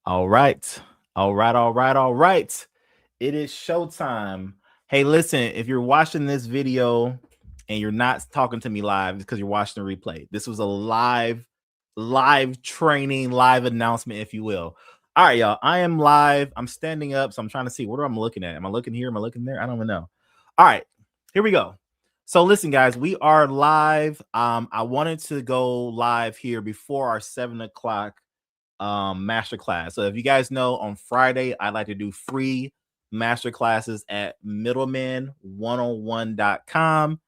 All right. All right. It is showtime. Hey, listen, if you're watching this video and you're not talking to me live, it's because you're watching the replay. This was a live training, live announcement, if you will. All right, y'all. I am live. I'm standing up. So I'm trying to see what I'm looking at. Am I looking here? Am I looking there? I don't even know. All right, here we go. So listen, guys, we are live. I wanted to go live here before our 7 o'clock master class. So if you guys know, on Friday I like to do free master classes at middleman101.com.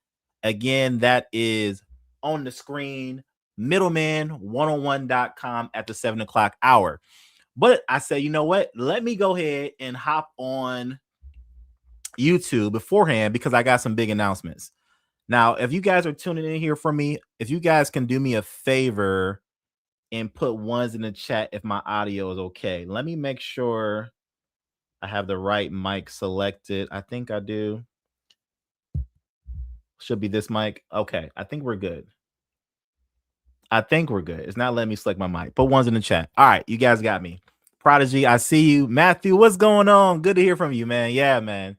Again, that is on the screen, middleman101.com at the 7 o'clock hour. But I say, you know what, let me go ahead and hop on YouTube beforehand because I got some big announcements. Now, if you guys are tuning in here for me, if you guys can do me a favor and put ones in the chat if my audio is okay. Let me make sure I have the right mic selected. I think I do. Should be this mic. Okay, I think we're good. It's not letting me select my mic. Put ones in the chat. All right, you guys got me. Prodigy, I see you. Matthew, what's going on? Good to hear from you, man. Yeah, man.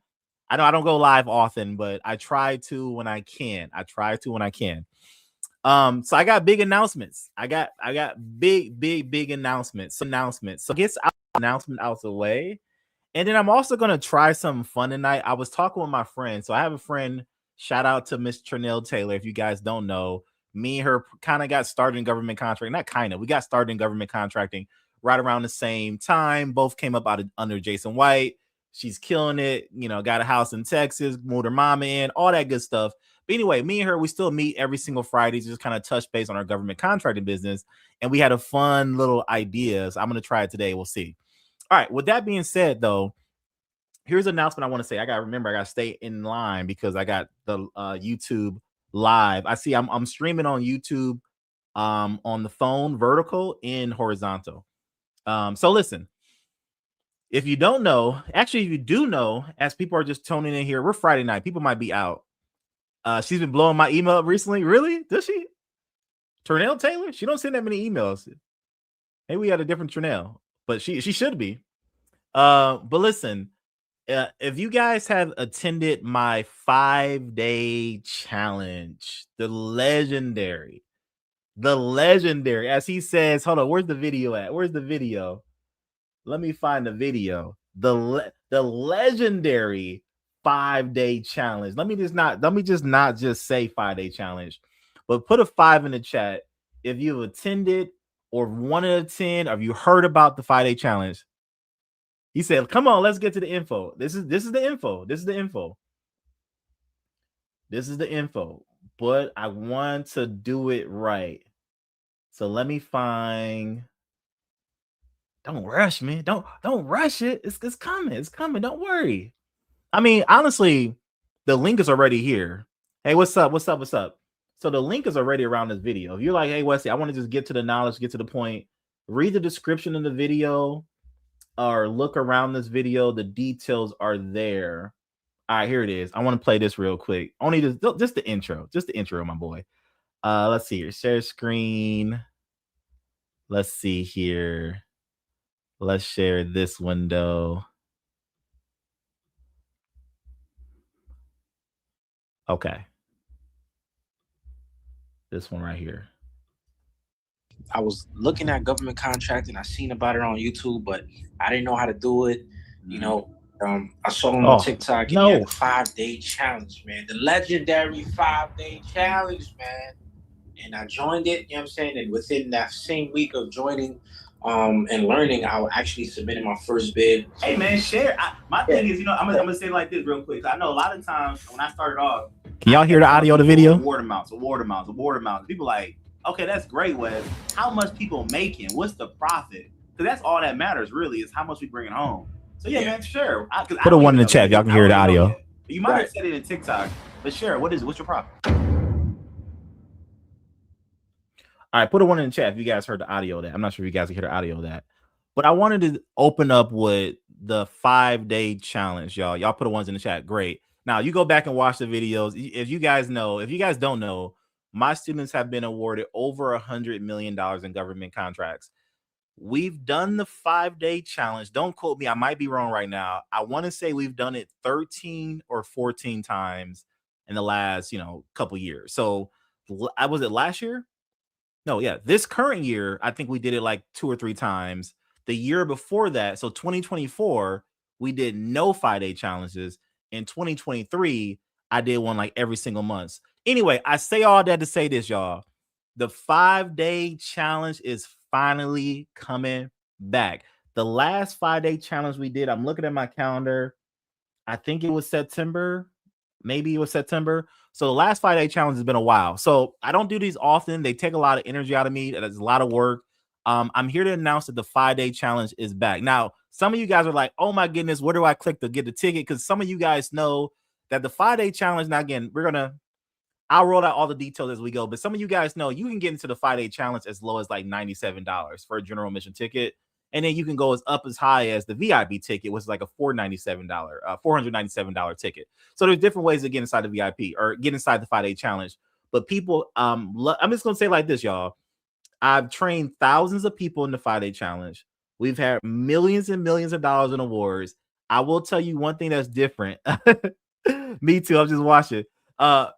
I know I don't go live often, but I try to when I can. So I got big announcements. I got big announcements. So gets announcement out of the way. And then I'm also gonna try something fun tonight. I was talking with my friend. So I have a friend, shout out to Miss Trinell Taylor. If you guys don't know, me and her kind of got started in government contracting. Not kind of, we got started in government contracting right around the same time. Both came up under Jason White. She's killing it, got a house in Texas, moved her mama in, all that good stuff. But anyway, me and her, we still meet every single Friday to just kind of touch base on our government contracting business. And we had a fun little idea. So I'm going to try it today. We'll see. All right. With that being said, though, here's an announcement I want to say. I got to stay in line because I got the YouTube live. I see I'm streaming on YouTube on the phone, vertical and horizontal. So listen, if you don't know, actually, if you do know, as people are just tuning in here, we're Friday night. People might be out. She's been blowing my email up recently. Really? Does she? Trinell Taylor? She don't send that many emails. Maybe we had a different Trinell, but she should be. But listen, if you guys have attended my 5-day challenge, the legendary, as he says, hold on, where's the video at? Where's the video? Let me find the video. The legendary 5-day challenge. Let me just not just say 5-day challenge, but put a 5 in the chat if you've attended or wanted to attend, or if you heard about the 5-day challenge. He said, "Come on, let's get to the info. This is the info. This is the info. But I want to do it right. So let me find. Don't rush, man. Don't rush it. It's coming. It's coming. Don't worry. I mean, honestly, the link is already here. Hey, what's up? So the link is already around this video. If you're like, hey, Wesley, I want to just get to the knowledge, get to the point, read the description of the video or look around this video. The details are there. All right, here it is. I want to play this real quick. Only just the intro. Just the intro, my boy. Let's see here. Share screen. Let's see here. Let's share this window. Okay. This one right here. I was looking at government contracting. I seen about it on YouTube, but I didn't know how to do it. I saw on TikTok and he had a 5-day challenge, man. The legendary 5-day challenge, man. And I joined it, you know what I'm saying? And within that same week of joining and learning, I actually submitted my first bid. Hey, man, share. My thing is, I'm going to say it like this real quick. I know a lot of times when I started off, can y'all hear the audio of the video? Award amounts. People like, okay, that's great, Wes. How much people making? What's the profit? Because that's all that matters, really, is how much we bringing home. So, yeah, man, sure. Put a one in the chat if y'all can hear the audio. You might have said it in TikTok, but share. What's your profit? All right, put a one in the chat if you guys heard the audio of that. I'm not sure if you guys can hear the audio of that. But I wanted to open up with the 5-day challenge, y'all. Y'all put a ones in the chat. Great. Now, you go back and watch the videos. If you guys don't know, my students have been awarded over $100 million in government contracts. we've done the 5-day challenge. Don't quote me. I might be wrong right now. I want to say we've done it 13 or 14 times in the last, couple years. So I was it last year? No, yeah. This current year, I think we did it like 2 or 3 times. The year before that, so 2024, we did no 5-day challenges. In 2023, I did one like every single month. Anyway, I say all that to say this, y'all. The 5-day challenge is finally coming back. The last 5-day challenge we did, I'm looking at my calendar. I think it was September. Maybe it was September. So the last 5-day challenge has been a while. So I don't do these often. They take a lot of energy out of me. It's a lot of work. I'm here to announce that the 5-day challenge is back. Now, some of you guys are like, oh my goodness, where do I click to get the ticket? Because some of you guys know that the 5-day challenge, now again, I'll roll out all the details as we go. But some of you guys know you can get into the 5-day challenge as low as like $97 for a general admission ticket. And then you can go as high as the VIP ticket, which is like a $497 ticket. So there's different ways to get inside the VIP or get inside the 5-day challenge. But people, I'm just going to say like this, y'all. I've trained thousands of people in the 5-day challenge. We've had millions and millions of dollars in awards. I will tell you one thing that's different. Me too. I'm just watching. I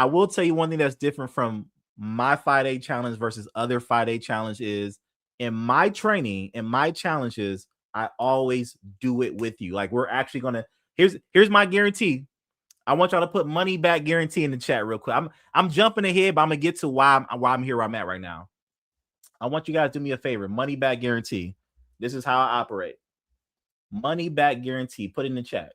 will tell you one thing that's different from my 5-day challenge versus other 5-day challenge is in my training, in my challenges, I always do it with you. Like we're actually going to, here's my guarantee. I want y'all to put money back guarantee in the chat real quick. I'm jumping ahead, but I'm going to get to why I'm here where I'm at right now. I want you guys to do me a favor. Money back guarantee. This is how I operate. Money back guarantee. Put it in the chat.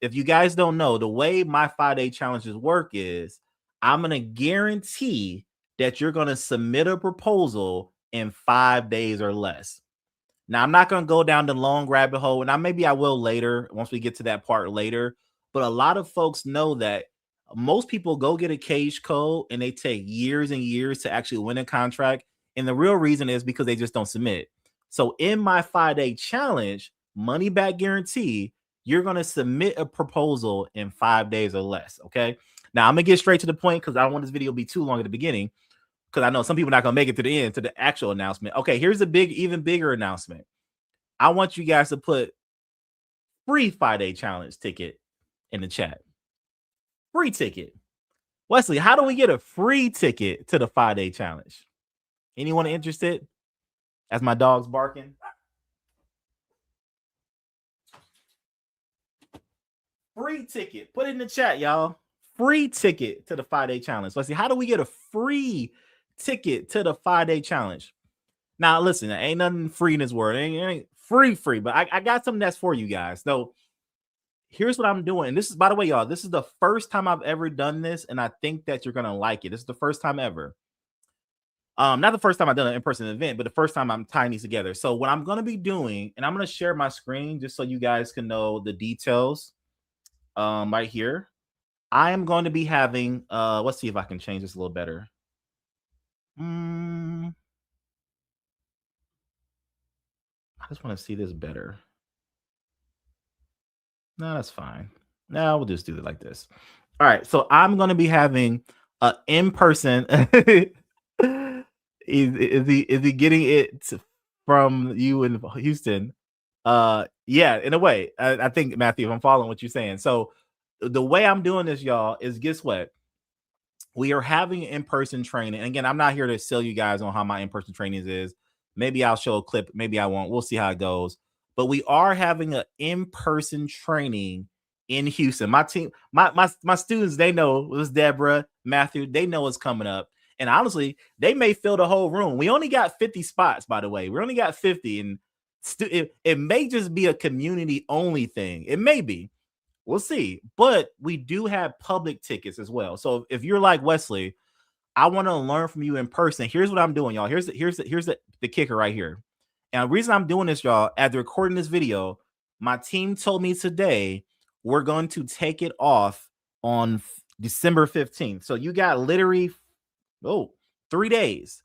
If you guys don't know, the way my 5-day challenges work is I'm going to guarantee that you're going to submit a proposal in 5 days or less. Now, I'm not going to go down the long rabbit hole, and maybe I will later once we get to that part later. But a lot of folks know that most people go get a cage code and they take years and years to actually win a contract. And the real reason is because they just don't submit. So in my 5-day challenge, money back guarantee, you're going to submit a proposal in 5 days or less. Okay. Now I'm going to get straight to the point because I don't want this video to be too long at the beginning because I know some people are not going to make it to the end, to the actual announcement. Okay. Here's a even bigger announcement. I want you guys to put free 5-day challenge ticket in the chat. Free ticket. Wesley, how do we get a free ticket to the 5-day challenge? Anyone interested? As my dog's barking. Free ticket. Put it in the chat, y'all. Free ticket to the 5-day challenge. Let's see. How do we get a free ticket to the 5-day challenge? Now, listen, there ain't nothing free in this world. It ain't free, but I got something that's for you guys. So here's what I'm doing. And this is, by the way, y'all, this is the first time I've ever done this, and I think that you're going to like it. This is the first time ever. Not the first time I've done an in-person event, but the first time I'm tying these together. So what I'm going to be doing, and I'm going to share my screen just so you guys can know the details right here. I am going to be having, let's see if I can change this a little better. I just want to see this better. No, that's fine. No, we'll just do it like this. All right. So I'm going to be having an in-person. Is he getting it from you in Houston? Yeah, in a way. I think, Matthew, if I'm following what you're saying. So the way I'm doing this, y'all, is guess what? We are having in-person training. And again, I'm not here to sell you guys on how my in-person training is. Maybe I'll show a clip. Maybe I won't. We'll see how it goes. But we are having an in-person training in Houston. My team, my students, they know it was Deborah, Matthew. They know it's coming up. And honestly, they may fill the whole room. We only got 50 spots, by the way. We only got 50. And it may just be a community-only thing. It may be. We'll see. But we do have public tickets as well. So if you're like Wesley, I want to learn from you in person. Here's what I'm doing, y'all. Here's the kicker right here. And the reason I'm doing this, y'all, after recording this video, my team told me today we're going to take it off on December 15th. So you got literally 3 days.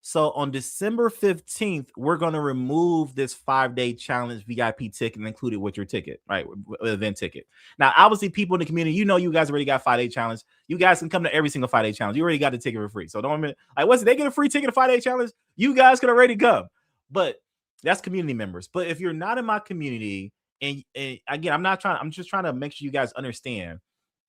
So on December 15th, we're going to remove this 5-day challenge VIP ticket and include it with your ticket, right? Event ticket. Now, obviously, people in the community, you guys already got 5-day challenge. You guys can come to every single 5-day challenge. You already got the ticket for free. So don't like, what's they get a free ticket to 5-day challenge? You guys can already come. But that's community members. But if you're not in my community, and again, I'm just trying to make sure you guys understand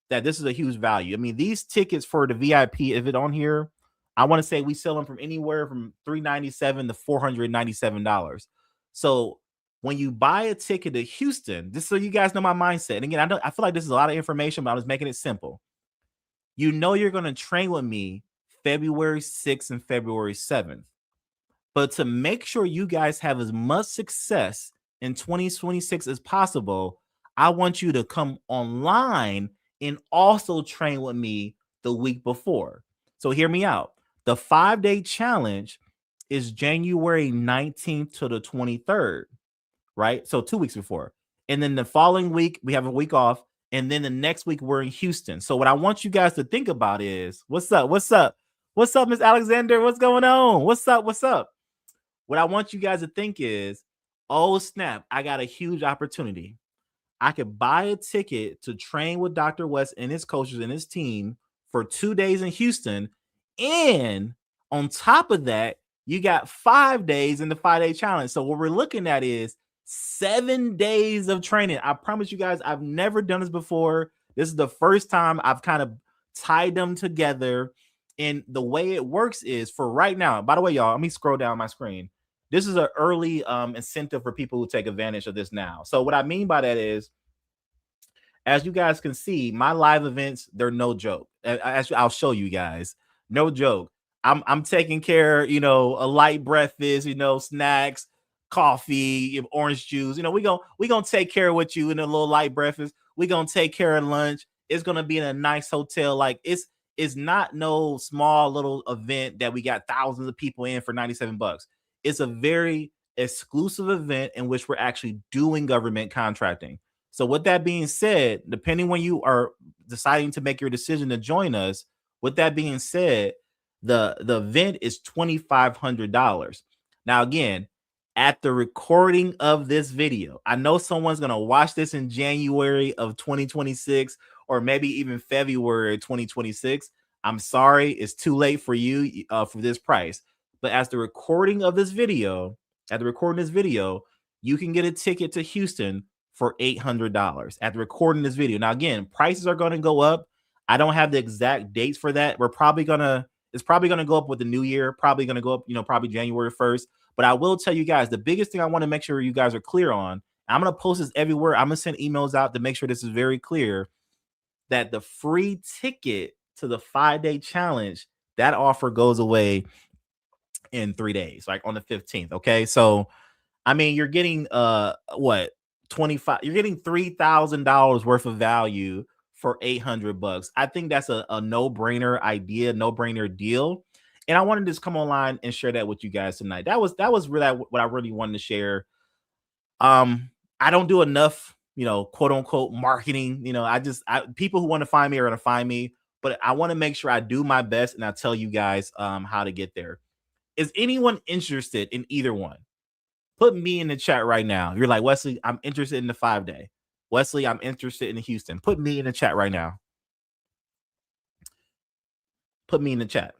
that this is a huge value. I mean, these tickets for the VIP, if it's on here, I want to say we sell them from anywhere from $397 to $497. So when you buy a ticket to Houston, just so you guys know my mindset, and again, I feel like this is a lot of information, but I was making it simple. You know you're going to train with me February 6th and February 7th. But to make sure you guys have as much success in 2026 as possible, I want you to come online and also train with me the week before. So hear me out. The 5-day challenge is January 19th to the 23rd, right? So 2 weeks before. And then the following week, we have a week off. And then the next week, we're in Houston. So what I want you guys to think about is, what's up? What's up? What's up, Miss Alexander? What's going on? What's up? What's up? What I want you guys to think is, oh, snap, I got a huge opportunity. I could buy a ticket to train with Dr. West and his coaches and his team for 2 days in Houston. And on top of that, you got 5 days in the 5-day challenge. So what we're looking at is 7 days of training. I promise you guys, I've never done this before. This is the first time I've kind of tied them together. And the way it works is, for right now, by the way, y'all, let me scroll down my screen. This is an early incentive for people who take advantage of this now. So what I mean by that is, as you guys can see, my live events, they're no joke. As I'll show you guys, no joke. I'm taking care, a light breakfast, snacks, coffee, orange juice. We gonna take care of what you in a little light breakfast. We gonna take care of lunch. It's gonna be in a nice hotel. Like it's not no small little event that we got thousands of people in for $97. It's a very exclusive event in which we're actually doing government contracting. So with that being said, depending when you are deciding to make your decision to join us, with that being said, the event is $2,500. Now, again, at the recording of this video, I know someone's going to watch this in January of 2026 or maybe even February 2026. I'm sorry, it's too late for you for this price. But as the recording of this video, you can get a ticket to Houston for $800 at the recording this video. Now, again, prices are going to go up. I don't have the exact dates for that. It's probably going to go up with the new year, probably going to go up, probably January 1st. But I will tell you guys, the biggest thing I want to make sure you guys are clear on, I'm going to post this everywhere. I'm going to send emails out to make sure this is very clear, that the free ticket to the 5-day challenge, that offer goes away in 3 days, like on the 15th. Okay. So, I mean, you're getting what, 25, you're getting $3,000 worth of value for $800. I think that's a no-brainer idea, no-brainer deal. And I wanted to just come online and share that with you guys tonight. That was really what I really wanted to share. I don't do enough, quote unquote marketing. People who want to find me are going to find me, but I want to make sure I do my best and I tell you guys how to get there. Is anyone interested in either one? Put me in the chat right now. You're like, Wesley, I'm interested in the 5-day. Wesley, I'm interested in the Houston. Put me in the chat right now. Put me in the chat.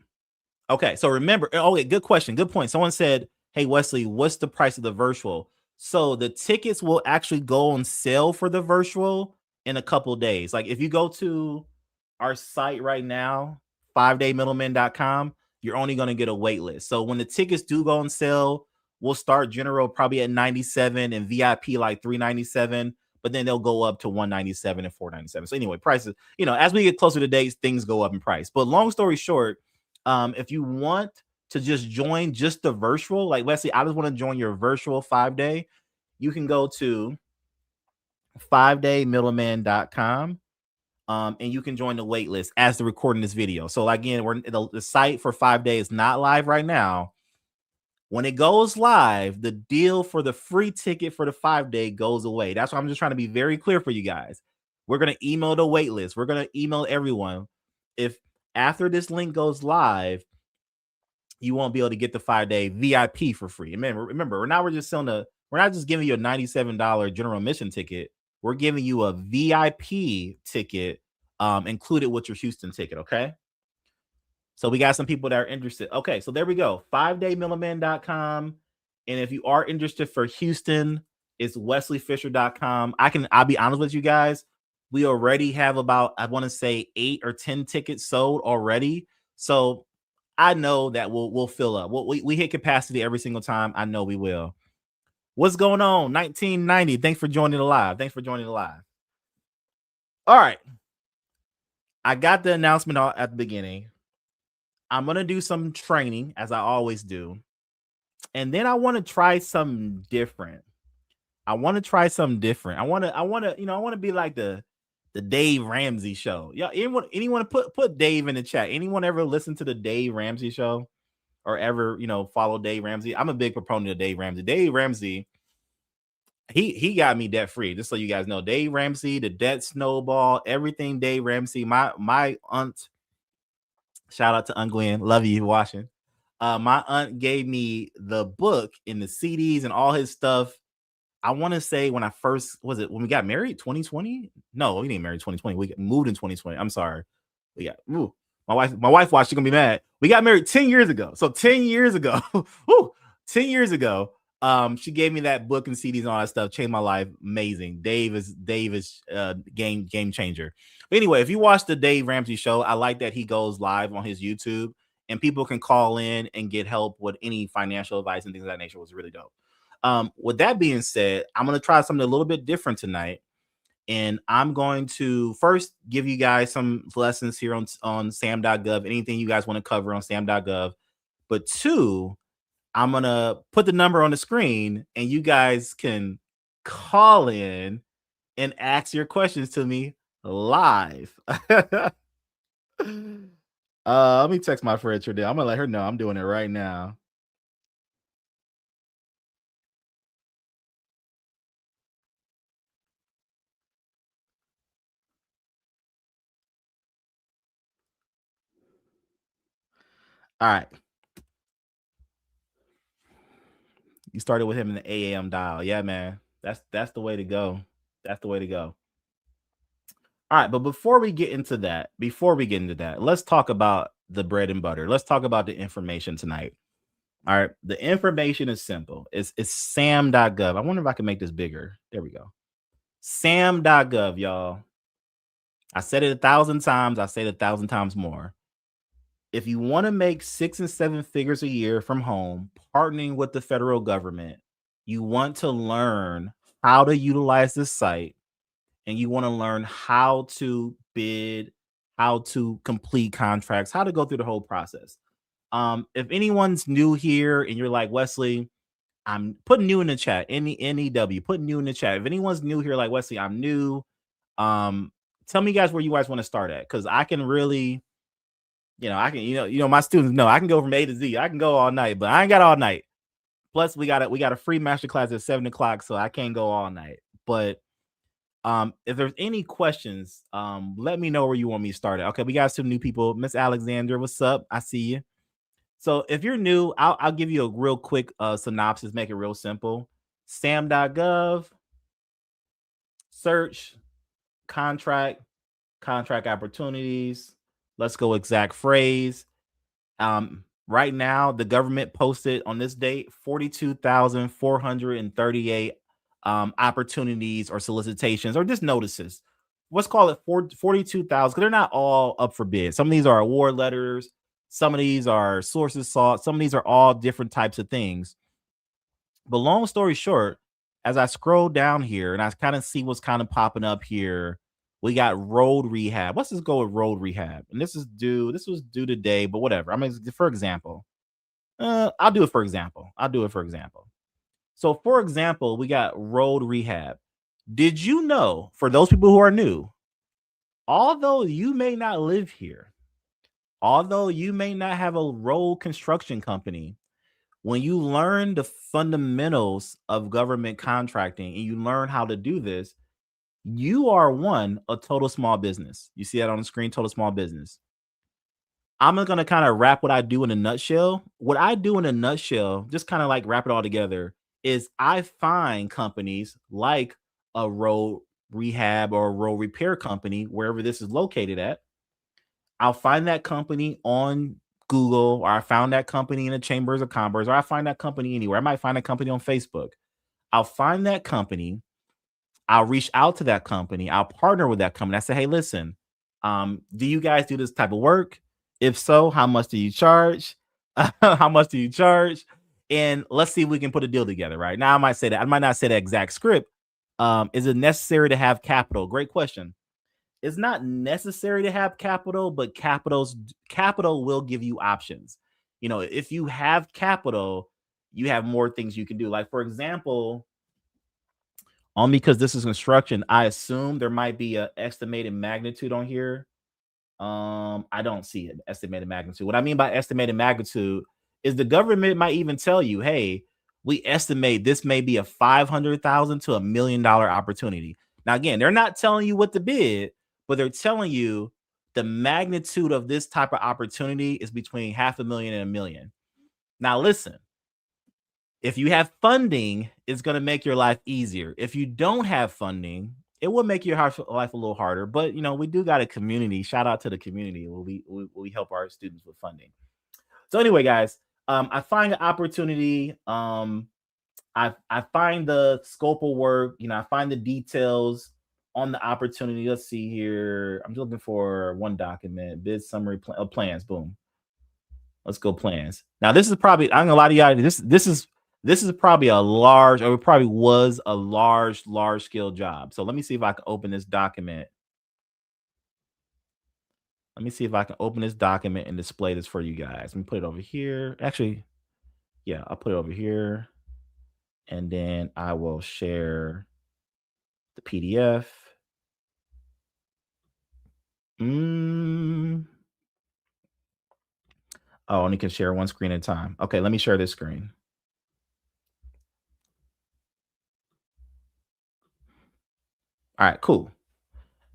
Okay, so remember, good question, good point. Someone said, hey, Wesley, what's the price of the virtual? So the tickets will actually go on sale for the virtual in a couple days. Like if you go to our site right now, 5daymiddleman.com, you're only going to get a wait list. So when the tickets do go on sale, we'll start general probably at 97 and VIP like 397, but then they'll go up to 197 and 497. So anyway, prices, as we get closer to dates, things go up in price. But long story short, if you want to just join just the virtual, like Wesley, I just want to join your virtual 5-day, you can go to 5daymiddleman.com. And you can join the wait list as the recording this video. So again, the site for 5 days is not live right now. When it goes live, the deal for the free ticket for the 5-day goes away. That's why I'm just trying to be very clear for you guys. We're going to email the wait list. We're going to email everyone. If after this link goes live, you won't be able to get the 5-day VIP for free. Remember, we're not just giving you a $97 general admission ticket. We're giving you a VIP ticket included with your Houston ticket, okay? So we got some people that are interested. Okay, so there we go. 5daymiddleman.com. And if you are interested for Houston, it's wesleyfisher.com. I'll be honest with you guys. We already have about, I want to say 8 or 10 tickets sold already. So I know that we'll fill up. We hit capacity every single time. I know we will. What's going on? 1990. Thanks for joining the live. All right. I got the announcement at the beginning. I'm going to do some training, as I always do. And then I want to try something different. I want to be like the Dave Ramsey show. Yeah, anyone put Dave in the chat. Anyone ever listen to the Dave Ramsey show or ever, follow Dave Ramsey? I'm a big proponent of Dave Ramsey. Dave Ramsey, he got me debt free. Just so you guys know, Dave Ramsey, the debt snowball, everything Dave Ramsey. My aunt, shout out to Aunt Gwen, love you watching. My aunt gave me the book and the CDs and all his stuff. I want to say when we got married, 2020? No, we didn't marry 2020. We moved in 2020. I'm sorry. My wife watched. She's gonna be mad. We got married 10 years ago. So 10 years ago, 10 years ago, she gave me that book and CDs and all that stuff. Changed my life. Amazing. Dave is game changer. But anyway, if you watch the Dave Ramsey show, I like that he goes live on his YouTube and people can call in and get help with any financial advice and things of that nature. Was really dope. With that being said, I'm going to try something a little bit different tonight. And I'm going to first give you guys some lessons here on sam.gov, anything you guys want to cover on sam.gov. But 2, I'm going to put the number on the screen and you guys can call in and ask your questions to me live. Let me text my friend today. I'm going to let her know I'm doing it right now. All right. You started with him in the AM dial. Yeah, man. That's the way to go. That's the way to go. All right, but before we get into that, let's talk about the bread and butter. Let's talk about the information tonight. All right, the information is simple. It's sam.gov. I wonder if I can make this bigger. There we go. Sam.gov, y'all. I said it 1,000 times. I say it 1,000 times more. If you want to make 6 and 7 figures a year from home, partnering with the federal government, you want to learn how to utilize this site, and you want to learn how to bid, how to complete contracts, how to go through the whole process. If anyone's new here and you're like, Wesley, I'm putting new in the chat, NEW, putting new in the chat. If anyone's new here, like Wesley, I'm new. Tell me guys where you guys want to start at, because I can really, I can, my students know I can go from A to Z. I can go all night, but I ain't got all night. Plus, we got a free masterclass at 7:00, so I can't go all night. But if there's any questions, let me know where you want me to start at. Okay, we got some new people. Miss Alexandra, what's up? I see you. So if you're new, I'll give you a real quick synopsis, make it real simple. Sam.gov, search, contract opportunities. Let's go exact phrase. Right now, the government posted on this date 42,438 opportunities or solicitations or just notices. Let's call it 42,000, because they're not all up for bid. Some of these are award letters. Some of these are sources sought. Some of these are all different types of things. But long story short, as I scroll down here and I kind of see what's kind of popping up here, we got road rehab. Let's just go with road rehab. And this was due today, but whatever. I mean, for example, I'll do it for example. So for example, we got road rehab. Did you know, for those people who are new, although you may not live here, although you may not have a road construction company, when you learn the fundamentals of government contracting and you learn how to do this, you are a total small business. You see that on the screen, total small business. I'm going to kind of wrap what I do in a nutshell. What I do in a nutshell, just kind of like wrap it all together, is I find companies like a road rehab or a road repair company, wherever this is located at. I'll find that company on Google, or I found that company in the chambers of commerce, or I find that company anywhere. I might find a company on Facebook. I'll find that company. I'll reach out to that company. I'll partner with that company. I say, hey, listen, do you guys do this type of work? If so, how much do you charge? How much do you charge? And let's see if we can put a deal together, right? Now, I might say that. I might not say the exact script. Is it necessary to have capital? Great question. It's not necessary to have capital, but capital will give you options. You know, if you have capital, you have more things you can do. Like, for example, only because this is construction, I assume there might be an estimated magnitude on here. I don't see an estimated magnitude. What I mean by estimated magnitude is the government might even tell you, hey, we estimate this may be a $500,000 to $1 million opportunity. Now, again, they're not telling you what to bid, but they're telling you the magnitude of this type of opportunity is between $500,000 and $1 million. Now, listen, if you have funding, it's going to make your life easier. If you don't have funding, it will make your life a little harder. But, you know, we do got a community. Shout out to the community where we help our students with funding. So anyway, guys, I find an opportunity. I find the scope of work. You know, I find the details on the opportunity. Let's see here. I'm looking for one document, bid summary plans. Boom. Let's go plans. Now, this is probably, I'm gonna lie to y'all. This is probably a large, or it probably was a large scale job. So let me see if I can open this document. Let me see if I can open this document and display this for you guys. Let me put it over here. Actually, yeah, I'll put it over here. And then I will share the PDF. Oh, only can share one screen at a time. Okay, let me share this screen. All right, cool.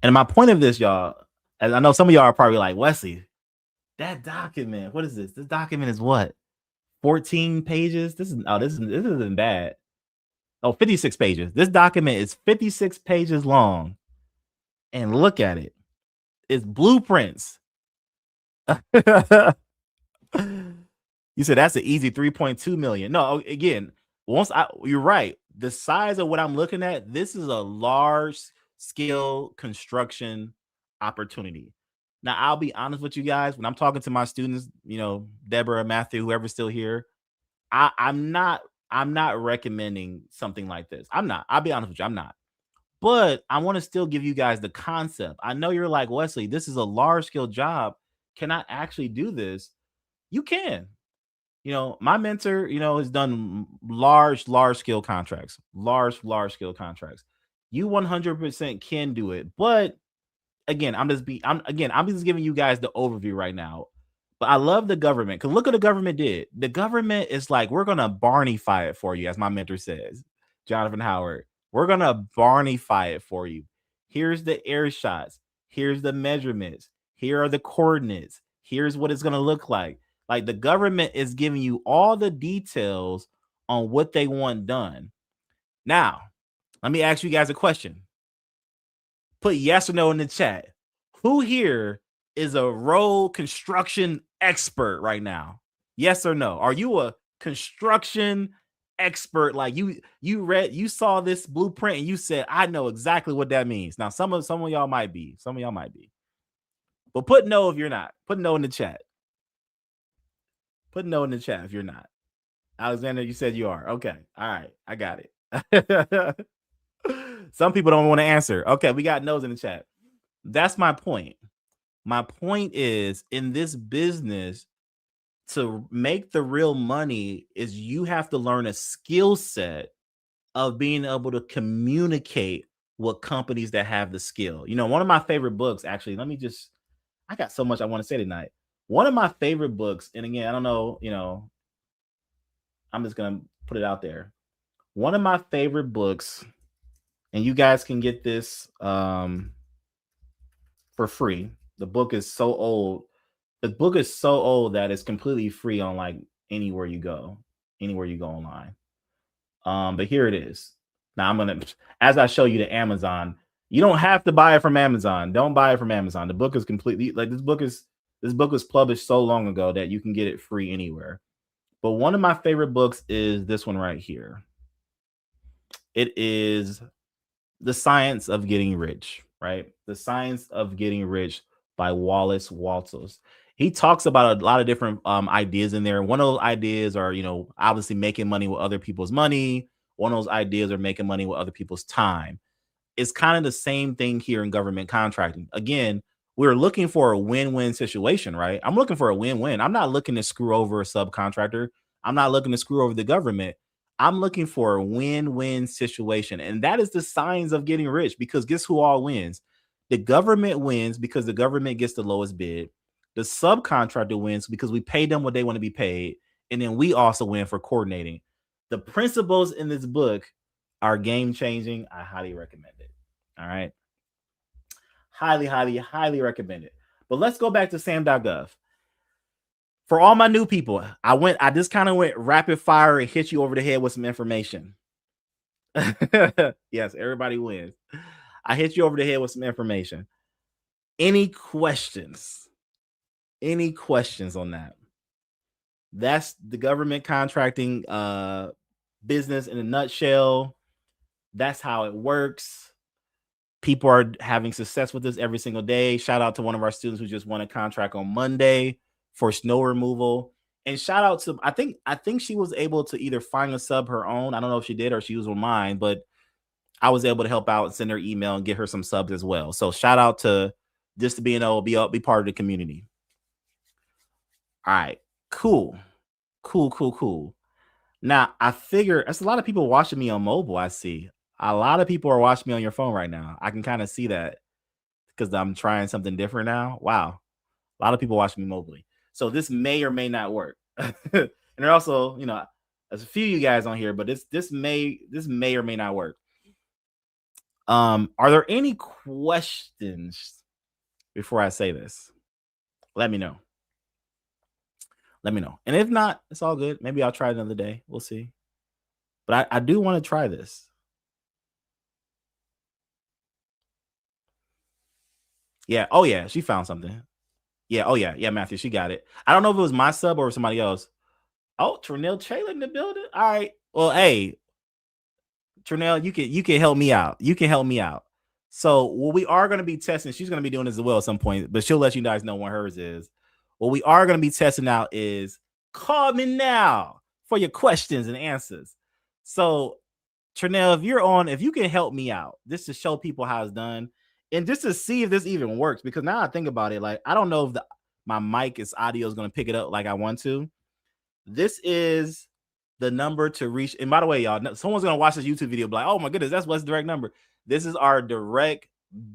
And my point of this, y'all, as I know some of y'all are probably like, Wesley, that document, what is this? This document is what? 14 pages? This isn't bad. Oh, 56 pages. This document is 56 pages long. And look at it. It's blueprints. You said that's an easy 3.2 million. No, again, you're right. The size of what I'm looking at, this is a large scale construction opportunity. Now, I'll be honest with you guys. When I'm talking to my students, you know, Deborah, Matthew, whoever's still here, I'm not recommending something like this. I'll be honest with you, I'm not. But I want to still give you guys the concept. I know you're like, Wesley, this is a large scale job. Can I actually do this? You can. You know, my mentor, you know, has done large scale contracts, large scale contracts. You 100% can do it. But again, I'm just giving you guys the overview right now. But I love the government, because look what the government did. The government is like, we're gonna Barneyfy it for you, as my mentor says, Jonathan Howard. We're gonna Barneyfy it for you. Here's the air shots. Here's the measurements. Here are the coordinates. Here's what it's gonna look like. Like, the government is giving you all the details on what they want done. Now, let me ask you guys a question. Put yes or no in the chat. Who here is a road construction expert right now? Yes or no? Are you a construction expert? Like, you saw this blueprint and you said, I know exactly what that means. Now, some of y'all might be. Some of y'all might be. But put no if you're not. Put no in the chat. Put no in the chat if you're not. Alexander, you said you are. Okay. All right. I got it. Some people don't want to answer. Okay. We got no's in the chat. That's my point. My point is, in this business, to make the real money is you have to learn a skill set of being able to communicate with companies that have the skill. You know, one of my favorite books, actually, I got so much I want to say tonight. One of my favorite books, and again, I don't know, you know, I'm just going to put it out there. One of my favorite books, and you guys can get this for free. The book is so old. The book is so old that it's completely free on like anywhere you go online. But here it is. Now as I show you the Amazon, you don't have to buy it from Amazon. Don't buy it from Amazon. The book is completely, like, this book is This book was published so long ago that you can get it free anywhere. But one of my favorite books is this one right here. It is The Science of Getting Rich, right? The Science of Getting Rich by Wallace Waltos. He talks about a lot of different ideas in there. One of those ideas are, obviously making money with other people's money. One of those ideas are making money with other people's time. It's kind of the same thing here in government contracting. Again, we're looking for a win-win situation, right? I'm looking for a win-win. I'm not looking to screw over a subcontractor. I'm not looking to screw over the government. I'm looking for a win-win situation. And that is the signs of getting rich, because guess who all wins? The government wins because the government gets the lowest bid. The subcontractor wins because we pay them what they want to be paid. And then we also win for coordinating. The principles in this book are game-changing. I highly recommend it. All right. Highly, highly, highly recommend it. But let's go back to sam.gov. For all my new people, I just kind of went rapid fire and hit you over the head with some information. Yes, everybody wins. I hit you over the head with some information. Any questions? Any questions on that? That's the government contracting business in a nutshell. That's how it works. People are having success with this every single day. Shout out to one of our students who just won a contract on Monday for snow removal. And shout out to, I think she was able to either find a sub her own. I don't know if she did or she used mine, but I was able to help out and send her email and get her some subs as well. So shout out to just to being able to be part of the community. All right, cool. Now, I figure there's a lot of people watching me on mobile. I see a lot of people are watching me on your phone right now. I can kind of see that because I'm trying something different now. Wow. A lot of people watching me mobilely. So this may or may not work. And there also, there's a few of you guys on here, but this may or may not work. Are there any questions before I say this? Let me know. And if not, it's all good. Maybe I'll try it another day. We'll see. But I do want to try this. Yeah. Oh, yeah. She found something. Yeah. Oh, yeah. Yeah, Matthew, she got it. I don't know if it was my sub or somebody else. Oh, Trinell Chaylor in the building. All right. Well, hey, Trinell, you can help me out. So what we are going to be testing, she's going to be doing this as well at some point, but she'll let you guys know when hers is. What we are going to be testing out is call me now for your questions and answers. So, Trinell, if you can help me out, just to show people how it's done and just to see if this even works, because now I think about it, like, I don't know if my audio is going to pick it up like I want to. This is the number to reach. And by the way, y'all, someone's going to watch this YouTube video and be like, oh my goodness, that's Wes' direct number. This is our direct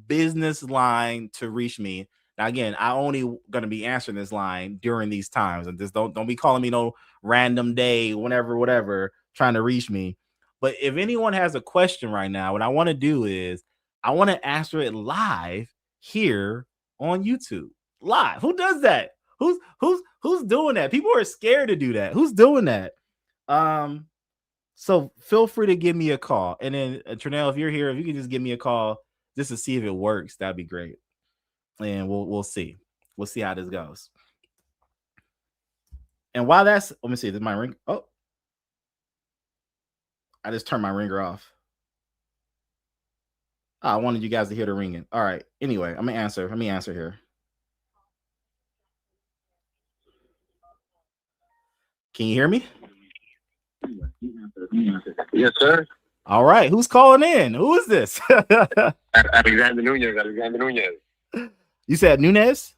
business line to reach me. Now, again, I only going to be answering this line during these times, and just don't be calling me no random day, whatever, trying to reach me. But if anyone has a question right now, what I want to do is I want to answer it live here on YouTube. Live. Who does that? Who's doing that? People are scared to do that. Who's doing that? So feel free to give me a call. And then Trinell, if you're here, if you can just give me a call just to see if it works, that'd be great. And we'll see. We'll see how this goes. And while that's, let me see, this is my ring. Oh, I just turned my ringer off. Oh, I wanted you guys to hear the ringing. All right. Anyway, I'm gonna answer. Let me answer here. Can you hear me? Yes, sir. All right. Who's calling in? Who is this? Alexander Nunez. You said Nunez?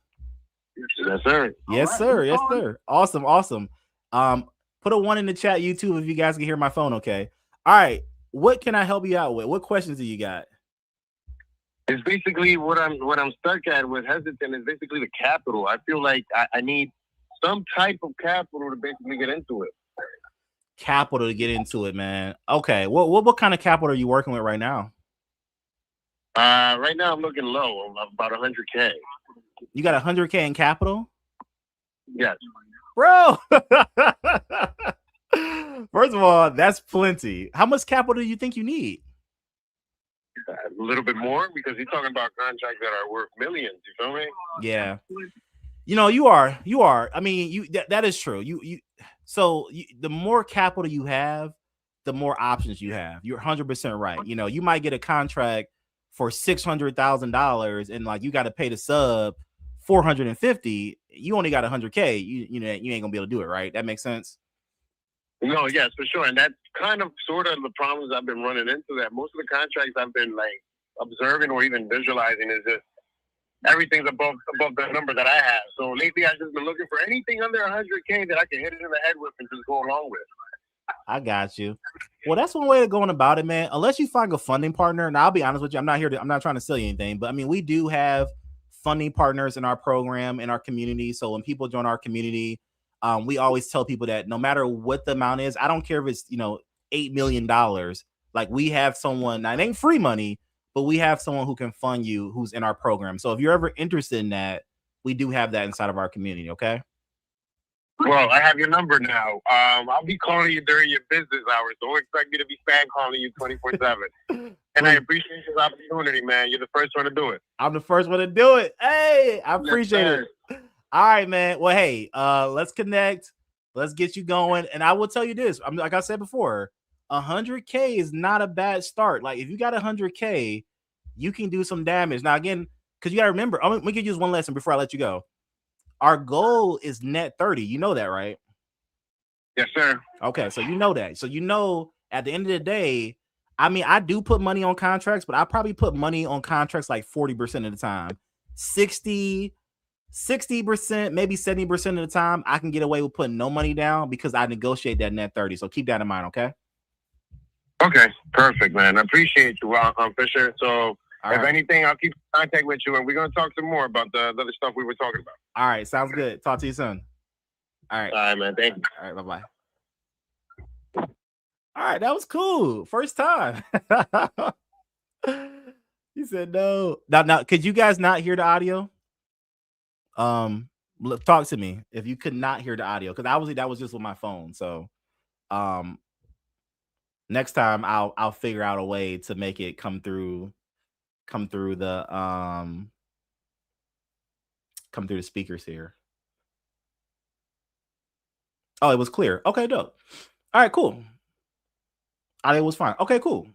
Yes, sir. Yes, sir. Yes, sir. Awesome. Put a 1 in the chat, YouTube, if you guys can hear my phone, okay? All right. What can I help you out with? What questions do you got? It's basically what I'm stuck at with hesitant is basically the capital. I feel like I need some type of capital to basically get into it. Capital to get into it, man. Okay. What kind of capital are you working with right now? Right now I'm looking low. I'm about 100K. You got 100K in capital? Yes. Bro. First of all, that's plenty. How much capital do you think you need? A little bit more, because he's talking about contracts that are worth millions. You feel me? Yeah. You are. I mean, that is true. The more capital you have, the more options you have. You're 100% right. You might get a contract for $600,000 and like you got to pay the sub 450. You only got 100K. You ain't gonna be able to do it, right? That makes sense. No, yes, for sure. And that's kind of sort of the problems I've been running into. That most of the contracts I've been like observing or even visualizing is just everything's above the number that I have. So lately I've just been looking for anything under 100K that I can hit it in the head with and just go along with. I got you. Well, that's one way of going about it, man. Unless you find a funding partner. Now, I'll be honest with you. I'm not trying to sell you anything, but I mean, we do have funding partners in our program, in our community. So when people join our community, we always tell people that no matter what the amount is, I don't care if it's, $8 million. Like we have someone, now it ain't free money, but we have someone who can fund you who's in our program. So if you're ever interested in that, we do have that inside of our community. Okay. Well, I have your number now. I'll be calling you during your business hours. Don't expect me to be spam calling you 24/7. And I appreciate this opportunity, man. You're the first one to do it. I'm the first one to do it. Hey, I appreciate it. All right, man. Well, hey, let's connect. Let's get you going. And I will tell you this. Like I said before, 100K is not a bad start. Like if you got 100K, you can do some damage. Now, again, because you got to remember, we can use one lesson before I let you go. Our goal is net 30. You know that, right? Yes, sir. Okay, so you know that. So at the end of the day, I mean, I do put money on contracts, but I probably put money on contracts like 40% of the time. 60%, maybe 70% of the time, I can get away with putting no money down because I negotiate that net 30. So keep that in mind, okay? Okay, perfect, man. I appreciate you, Fisher. So if anything, I'll keep in contact with you, and we're going to talk some more about the other stuff we were talking about. All right, sounds good. Talk to you soon. All right, man. Thank you. All right, bye-bye. All right, that was cool. First time. He said no. Now, could you guys not hear the audio? Talk to me if you could not hear the audio, because obviously that was just with my phone. So, next time I'll figure out a way to make it come through the speakers here. Oh, it was clear. Okay, dope. All right, cool. Audio was fine. Okay, cool.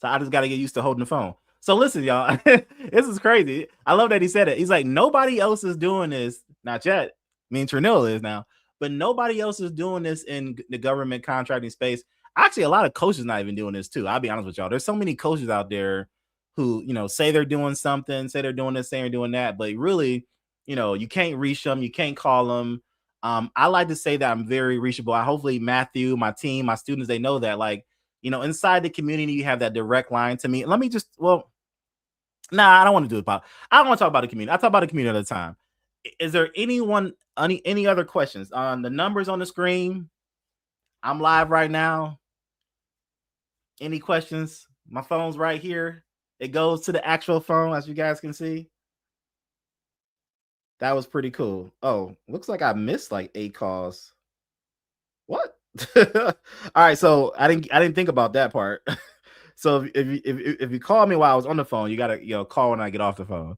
So I just got to get used to holding the phone. So listen, y'all, this is crazy. I love that he said it. He's like, nobody else is doing this. Not yet. Me and Trinell is now, but nobody else is doing this in the government contracting space. Actually, a lot of coaches not even doing this too. I'll be honest with y'all. There's so many coaches out there who, say they're doing something, say they're doing this, say they're doing that, but really, you can't reach them. You can't call them. I like to say that I'm very reachable. Hopefully Matthew, my team, my students, they know that, like, inside the community, you have that direct line to me. Let me just, I don't want to do it about, I don't want to talk about the community. I talk about the community all the time. Is there any other questions on the numbers on the screen? I'm live right now. Any questions? My phone's right here. It goes to the actual phone, as you guys can see. That was pretty cool. Oh, looks like I missed like 8 calls. What? All right, so I didn't think about that part. So if you call me while I was on the phone, you gotta call when I get off the phone.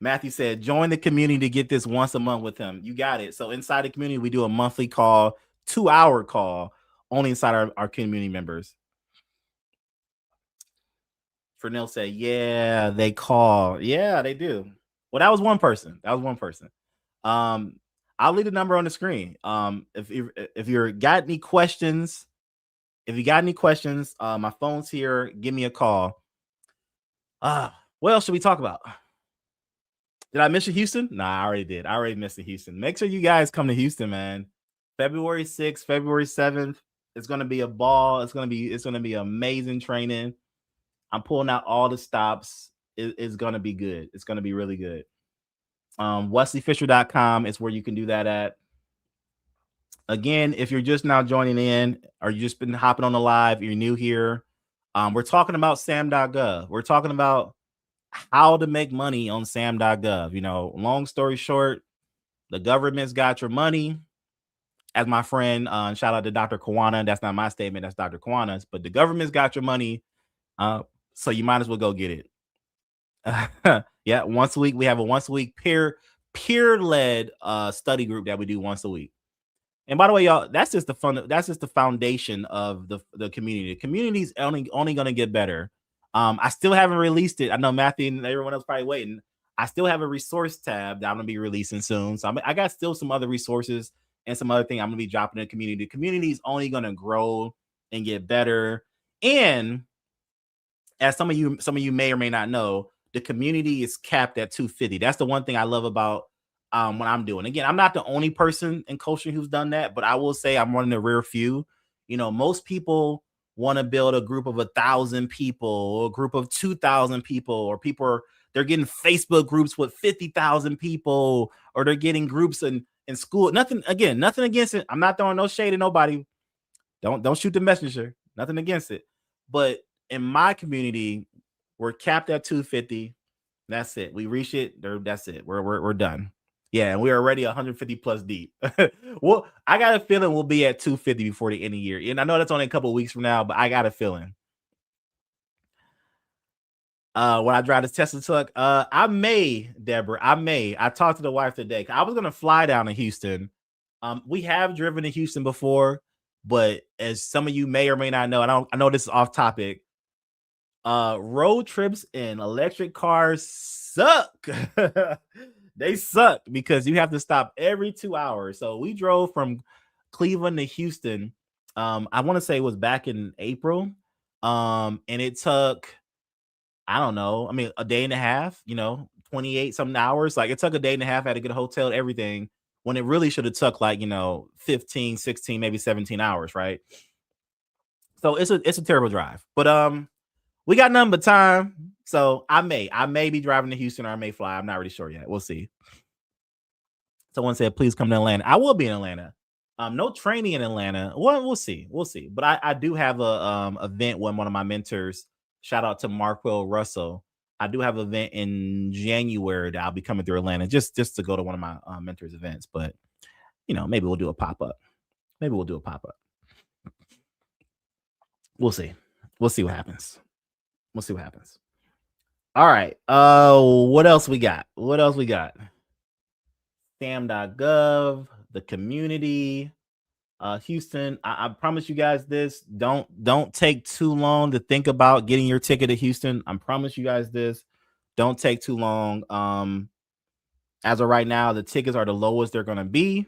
Matthew said, join the community to get this once a month with him. You got it. So inside the community, we do a monthly call, 2-hour call, only inside our community members. Fernell said, yeah, they call. Yeah, they do. Well, that was one person. I'll leave the number on the screen. If you got any questions, my phone's here. Give me a call. What else should we talk about? Did I mention Houston? Nah, I already did. I already mentioned Houston. Make sure you guys come to Houston, man. February 6th, February 7th. It's gonna be a ball. It's gonna be amazing training. I'm pulling out all the stops. It's gonna be good. It's gonna be really good. WesleyFisher.com is where you can do that at. Again, if you're just now joining in or you just been hopping on the live, you're new here. We're talking about SAM.gov. We're talking about how to make money on SAM.gov. Long story short, the government's got your money. As my friend, shout out to Dr. Kawana. That's not my statement. That's Dr. Kawana's. But the government's got your money. So you might as well go get it. Yeah, once a week. We have a once a week peer-led study group that we do once a week. And by the way, y'all, that's just the foundation of the community. The community is only going to get better. I still haven't released it. I know Matthew and everyone else probably waiting. I still have a resource tab that I'm going to be releasing soon. So I got still some other resources and some other thing I'm going to be dropping in the community. The community is only going to grow and get better. And as some of you may or may not know, the community is capped at 250. That's the one thing I love about what I'm doing. Again, I'm not the only person in coaching who's done that, but I will say I'm one of the rare few. You know, most people want to build a group of 1,000 people or a group of 2,000 people, or they're getting Facebook groups with 50,000 people, or they're getting groups in school. Nothing against it. I'm not throwing no shade at nobody. Don't shoot the messenger. Nothing against it. But in my community, we're capped at 250. That's it. We reach it. That's it. We're done. Yeah, and we're already 150 plus deep. Well, I got a feeling we'll be at 250 before the end of the year. And I know that's only a couple of weeks from now, but I got a feeling. When I drive this Tesla truck, Deborah. I talked to the wife today. I was gonna fly down to Houston. We have driven to Houston before, but as some of you may or may not know, I know this is off topic. Road trips in electric cars suck. They suck because you have to stop every 2 hours. So we drove from Cleveland to Houston. I want to say it was back in April. And it took, I don't know, a day and a half, 28 something hours. Like, it took a day and a half. I had to get a hotel and everything, when it really should have took 15, 16, maybe 17 hours, right? So it's a terrible drive. But we got nothing but time. So I may be driving to Houston, or I may fly. I'm not really sure yet. We'll see. Someone said, please come to Atlanta. I will be in Atlanta. No training in Atlanta. Well, we'll see. But I do have a event with one of my mentors. Shout out to Marquell Russell. I do have an event in January that I'll be coming through Atlanta just to go to one of my mentors' events. But maybe we'll do a pop-up. We'll see. We'll see what happens. All right. What else we got? Sam.gov, the community, Houston. I promise you guys this. Don't take too long to think about getting your ticket to Houston. I promise you guys this. Don't take too long. As of right now, the tickets are the lowest they're gonna be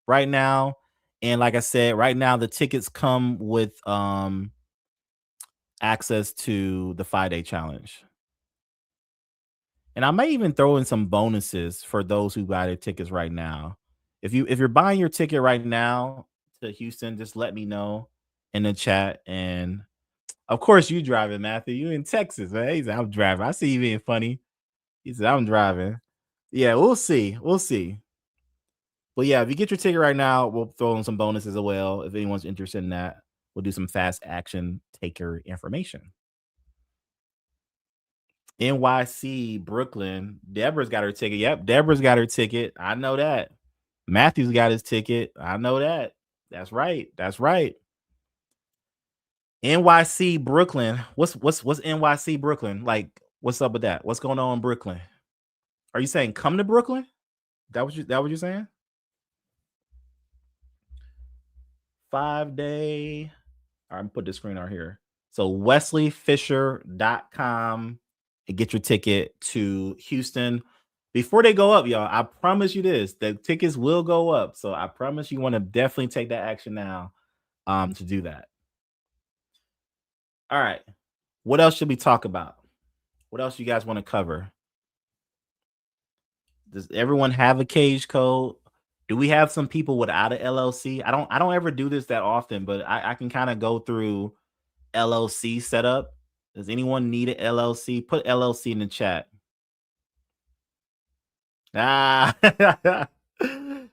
right now. And like I said, right now the tickets come with access to the 5-day challenge. And I may even throw in some bonuses for those who buy their tickets right now. If you're buying your ticket right now to Houston, just let me know in the chat. And of course, you driving, Matthew. You in Texas, man. He said, I'm driving. I see you being funny. He said, I'm driving. Yeah, we'll see. But yeah, if you get your ticket right now, we'll throw in some bonuses as well. If anyone's interested in that, we'll do some fast action taker information. NYC, Brooklyn. Deborah's got her ticket. Yep, Deborah's got her ticket. I know that. Matthew's got his ticket. I know that. That's right. NYC, Brooklyn. What's NYC, Brooklyn? Like, what's up with that? What's going on in Brooklyn? Are you saying come to Brooklyn? That what you're saying? 5-day. All right, I'm put the screen out here. So wesleyfisher.com and get your ticket to Houston before they go up, y'all. I promise you this, the tickets will go up. So I promise you want to definitely take that action now to do that. All right. What else should we talk about? What else you guys want to cover? Does everyone have a cage code? Do we have some people without an LLC? I don't ever do this that often, but I can kind of go through LLC setup. Does anyone need an LLC? Put LLC in the chat.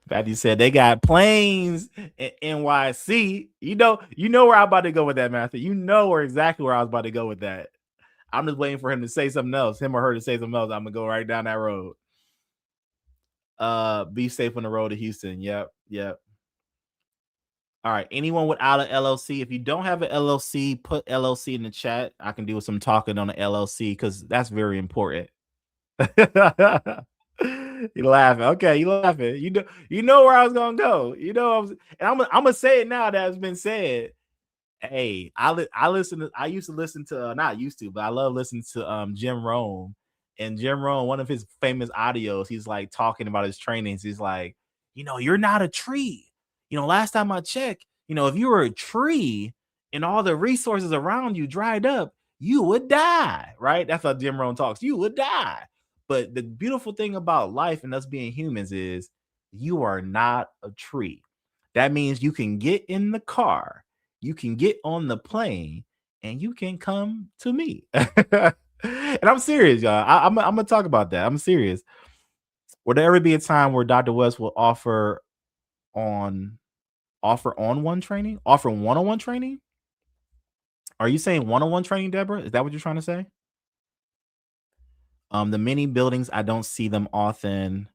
Matthew said they got planes in NYC. You know where I'm about to go with that, Matthew. You know exactly where I was about to go with that. I'm just waiting for him to say something else. Him or her to say something else. I'm gonna go right down that road. Be safe on the road to Houston. Yep. All right. Anyone without an LLC? If you don't have an LLC, put LLC in the chat. I can do some talking on the LLC because that's very important. You laughing? Okay, you laughing? You know where I was gonna go. You know, I'm gonna say it now that it's been said. Hey, I listen to. I used to listen to not used to, but I love listening to Jim Rohn. And Jim Rohn, one of his famous audios, he's like talking about his trainings. He's like, you're not a tree. Last time I checked, if you were a tree and all the resources around you dried up, you would die. Right? That's how Jim Rohn talks. You would die. But the beautiful thing about life and us being humans is you are not a tree. That means you can get in the car, you can get on the plane, and you can come to me. And I'm serious, y'all. I'm gonna talk about that. I'm serious. Will there ever be a time where Dr. West will offer one-on-one training? Offer one-on-one training? Are you saying one-on-one training, Deborah? Is that what you're trying to say? The mini buildings, I don't see them often.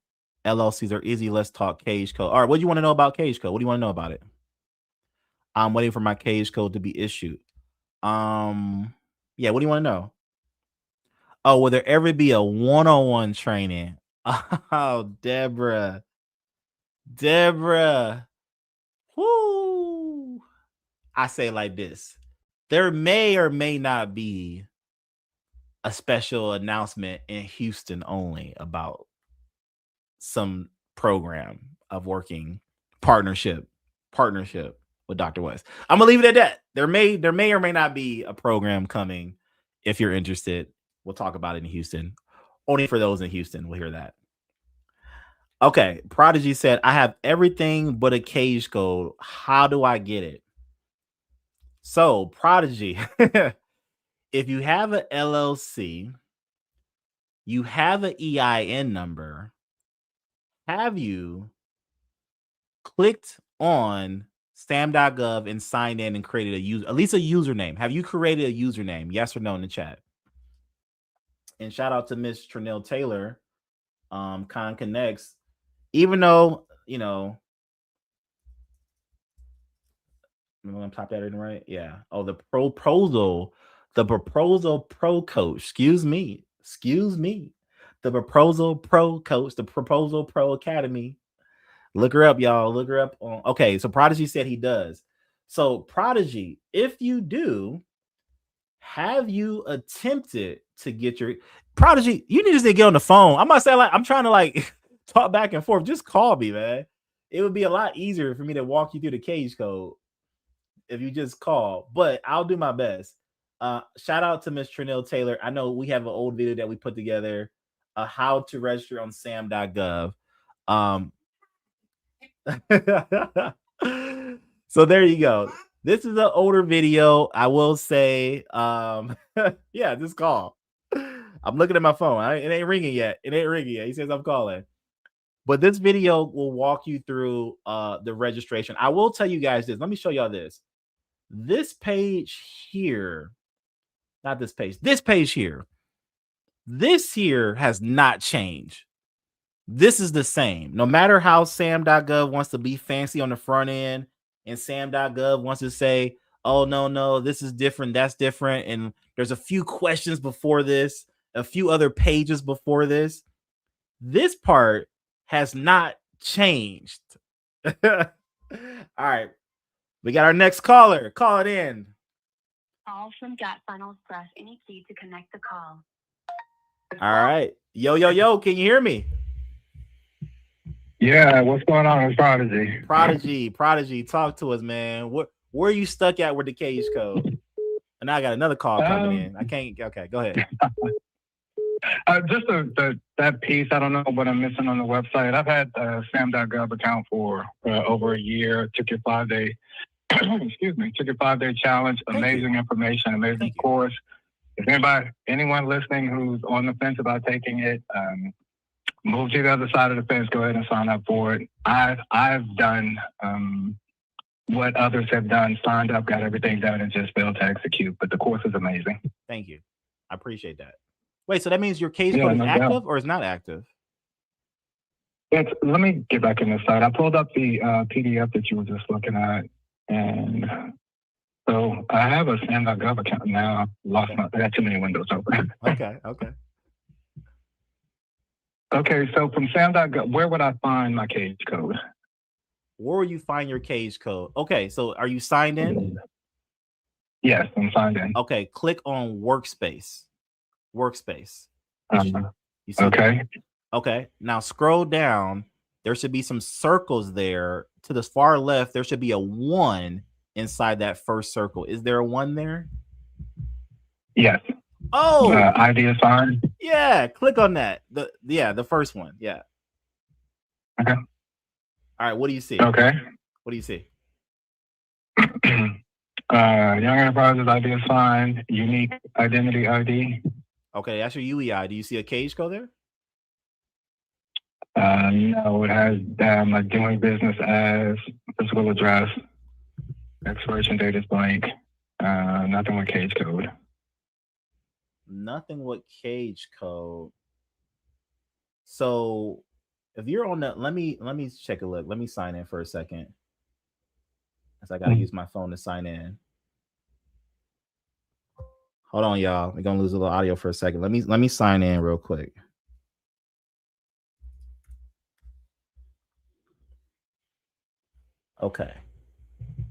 LLCs are easy. Let's talk Cage Code. All right, what do you want to know about Cage Code? What do you want to know about it? I'm waiting for my Cage Code to be issued. Yeah, what do you want to know? Oh, will there ever be a one-on-one training? Oh, Deborah. Whoo. I say it like this. There may or may not be a special announcement in Houston only about some program of working partnership with Dr. West. I'm gonna leave it at that. There may or may not be a program coming. If you're interested, we'll talk about it in Houston. Only for those in Houston will hear that. Okay, Prodigy said, I have everything but a Cage Code. How do I get it? So, Prodigy, if you have an LLC, you have an EIN number, have you clicked on SAM.gov and signed in and created at least a username? Have you created a username? Yes or no in the chat? And shout out to Miss Trinell Taylor, Con Connects. Even though, I'm gonna type that in right. Yeah. Oh, the proposal pro coach. Excuse me. The proposal pro coach, the proposal pro academy. Look her up, y'all. Look her up. Okay, so Prodigy said he does. So Prodigy, if you do, have you attempted to get your Prodigy? You need to get on the phone. I'm not saying I'm trying to talk back and forth. Just call me, man. It would be a lot easier for me to walk you through the Cage Code if you just call, but I'll do my best. Shout out to Miss Trinell Taylor. I know we have an old video that we put together, how to register on SAM.gov. So there you go. This is an older video. I will say, yeah, just call. I'm looking at my phone. It ain't ringing yet. He says I'm calling. But this video will walk you through the registration. I will tell you guys this. Let me show y'all this. This page here, not this page, this page here. This here has not changed. This is the same. No matter how SAM.gov wants to be fancy on the front end and SAM.gov wants to say, oh, no, this is different, that's different. And there's a few questions before this, a few other pages before this. This part has not changed. All right. We got our next caller. Call it in. Call from Got Funnels. Press any key to connect the call. All right. Yo. Can you hear me? Yeah. What's going on with Prodigy? Prodigy. Talk to us, man. Where are you stuck at with the Cage Code? And I got another call coming in. I can't. Okay, go ahead. Just that piece. I don't know what I'm missing on the website. I've had a SAM.gov account for over a year. Took your 5-day. Excuse me. Took your 5-day challenge. Amazing information. Amazing course. If anyone listening who's on the fence about taking it, move to the other side of the fence. Go ahead and sign up for it. I've done what others have done. Signed up, got everything done, and just failed to execute. But the course is amazing. Thank you. I appreciate that. Wait, so that means your Cage Code is active or is not active? Let me get back in the site. I pulled up the PDF that you were just looking at, and so I have a SAM.gov account now. I got too many windows open. Okay. Okay, so from SAM.gov, where would I find my cage code? Where will you find your cage code? Okay, so are you signed in? Yes, I'm signed in. Okay, click on Workspace. Workspace. You see okay. That? Okay, now scroll down. There should be some circles there. To the far left, there should be a 1 inside that first circle. Is there a 1 there? Yes. Oh, ID assigned. Yeah, click on that. The first one. Yeah. Okay. All right. What do you see? Okay. What do you see? Young Enterprises ID assigned, unique identity ID. Okay, that's your UEI. Do you see a cage code there? No, it has doing business as, physical address, expiration date is blank, nothing with cage code. Nothing with cage code. So if you're on the, let me check a look. Let me sign in for a second. As I gotta use my phone to sign in. Hold on, y'all. We're gonna lose a little audio for a second. Let me sign in real quick. Okay.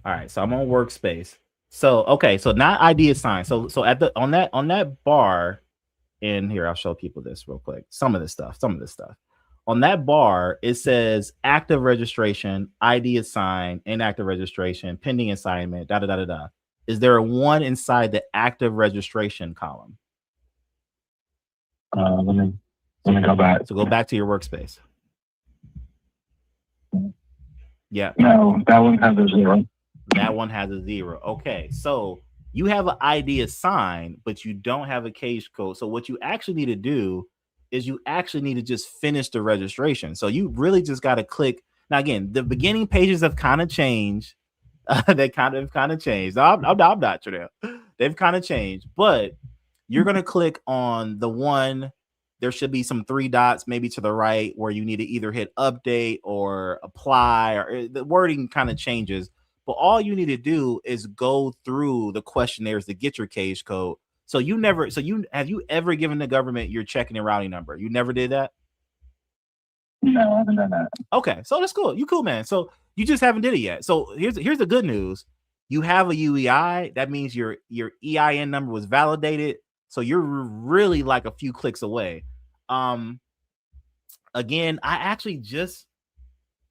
All right. So I'm on Workspace. So okay. So not ID assigned. So at the on that bar in here, I'll show people this real quick. Some of this stuff. On that bar, it says active registration, ID assigned, inactive registration, pending assignment, da da da da da. Is there a 1 inside the active registration column? Let me go back. So go back to your Workspace. Yeah. No, that one has a 0. That one has a 0. Okay, so you have an ID assigned, but you don't have a cage code. So what you actually need to do is you actually need to just finish the registration. So you really just got to click. Now, again, the beginning pages have kind of changed. They kind of changed. I'm not sure they've kind of changed, but you're going to click on the one. There should be some 3 dots maybe to the right where you need to either hit update or apply, or the wording kind of changes. But all you need to do is go through the questionnaires to get your cage code. So have you ever given the government your checking and routing number? You never did that? No, I haven't done that. Okay, so that's cool. You cool, man. So you just haven't did it yet. So here's the good news. You have a UEI. That means your EIN number was validated. So you're really like a few clicks away. Again, I actually just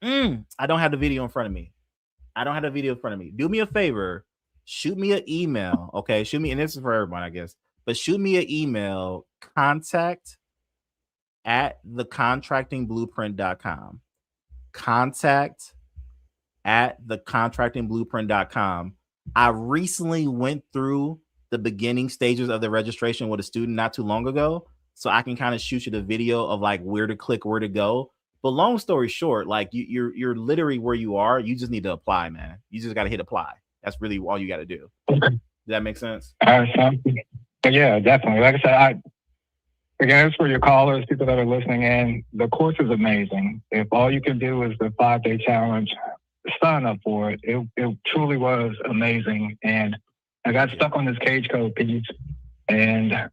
I don't have the video in front of me. Do me a favor, shoot me an email. Okay, shoot me, and this is for everyone, I guess, but shoot me an email, contact@thecontractingblueprint.com. Contact@thecontractingblueprint.com. I recently went through the beginning stages of the registration with a student not too long ago, so I can kind of shoot you the video of like where to click, where to go. But long story short, like you're literally where you are. You just need to apply, man. You just got to hit apply. That's really all you got to do. Does that make sense? Yeah, definitely. Like I said, again, it's for your callers, people that are listening in. The course is amazing. If all you can do is the 5-day challenge, sign up for it. It truly was amazing. And I got stuck on this cage code piece, and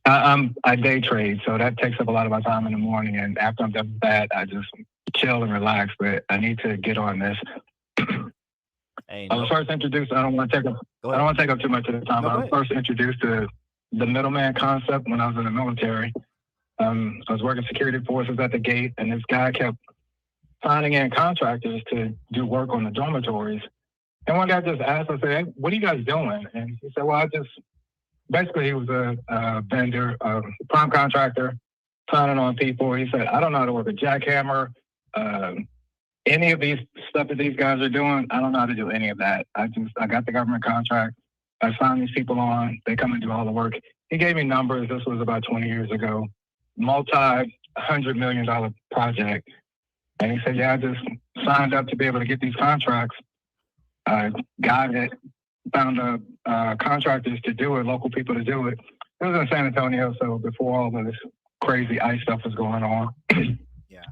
I day trade, so that takes up a lot of my time in the morning. And after I'm done with that, I just chill and relax. But I need to get on this. I was first introduced. I don't want to take up too much of the time. I was first introduced to the middleman concept when I was in the military. I was working security forces at the gate, and this guy kept signing in contractors to do work on the dormitories. And one guy just asked, I said, "Hey, what are you guys doing?" And he said, "Well, basically, he was a vendor, prime contractor, signing on people." He said, "I don't know how to work a jackhammer. Any of these stuff that these guys are doing, I don't know how to do any of that. I got the government contract. I signed these people on. They come and do all the work." He gave me numbers. This was about 20 years ago. $100 million project. And he said, "Yeah, I just signed up to be able to get these contracts. I got it. Found contractors to do it, local people to do it." It was in San Antonio, so before all of this crazy ICE stuff was going on.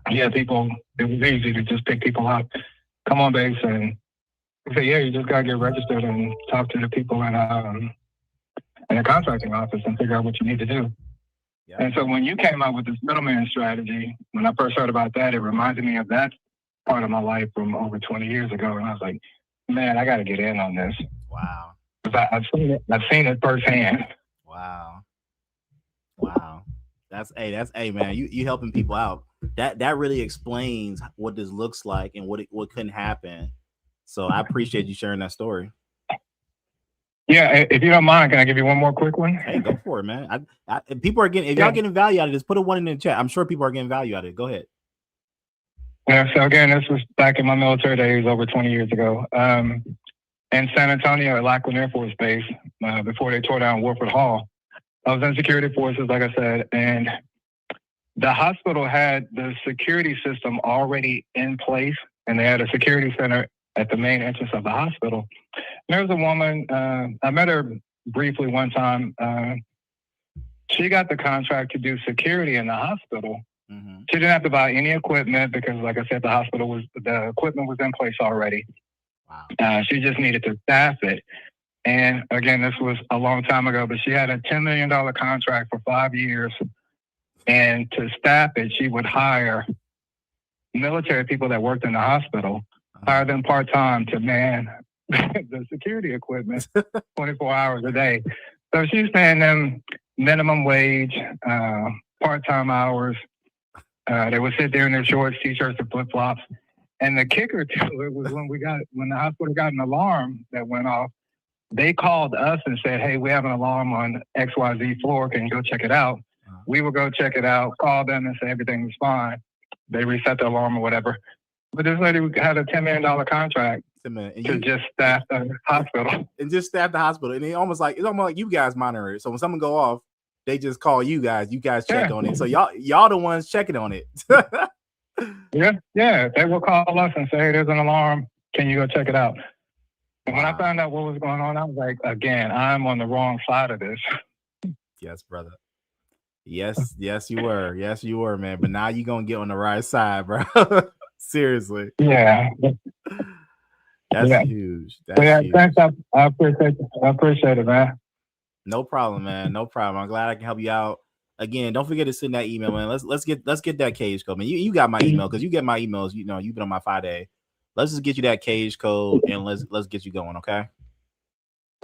Yeah, people, it was easy to just pick people up, come on base, and say, "Yeah, you just got to get registered and talk to the people in a contracting office and figure out what you need to do." Yep. And so when you came up with this middleman strategy, when I first heard about that, it reminded me of that part of my life from over 20 years ago. And I was like, man, I got to get in on this. Wow. I've seen it firsthand. Wow. That's man, you helping people out. That really explains what this looks like and what couldn't happen. So I appreciate you sharing that story. Yeah, if you don't mind, can I give you one more quick one? Hey, go for it, man. If people are getting, y'all getting value out of this, put a one in the chat. I'm sure people are getting value out of it. Go ahead. Yeah, so again, this was back in my military days over 20 years ago. In San Antonio at Lackland Air Force Base, before they tore down Warford Hall. I was in security forces, like I said, and the hospital had the security system already in place, and they had a security center at the main entrance of the hospital. There was a woman, I met her briefly one time. She got the contract to do security in the hospital. Mm-hmm. She didn't have to buy any equipment because, like I said, the equipment was in place already. Wow. She just needed to staff it. And again, this was a long time ago, but she had a $10 million contract for 5 years. And to staff it, she would hire military people that worked in the hospital, hire them part-time to man the security equipment 24 hours a day. So she's paying them minimum wage, part-time hours. They would sit there in their shorts, t-shirts, and flip-flops. And the kicker to it was when the hospital got an alarm that went off, they called us and said, hey, we have an alarm on XYZ floor. Can you go check it out? We would go check it out, call them and say everything was fine. They reset the alarm or whatever. But this lady had a $10 million contract to just staff the hospital. And just staff the hospital. And it's almost like you guys monitor it. So when someone go off, they just call you guys. You guys check on it. So y'all the ones checking on it. Yeah. They will call us and say, hey, there's an alarm. Can you go check it out? And when I found out what was going on, I was like, again, I'm on the wrong side of this. Yes, brother. Yes, you were. Yes, you were, man. But now you're going to get on the right side, bro. Seriously. Yeah. That's huge. That's huge. Thanks. I appreciate it, man. No problem, man. No problem. I'm glad I can help you out. Again, don't forget to send that email, man. Let's get that cage code, man. You got my email because you get my emails. You know, you've been on my 5-day. Let's just get you that cage code and let's get you going, okay?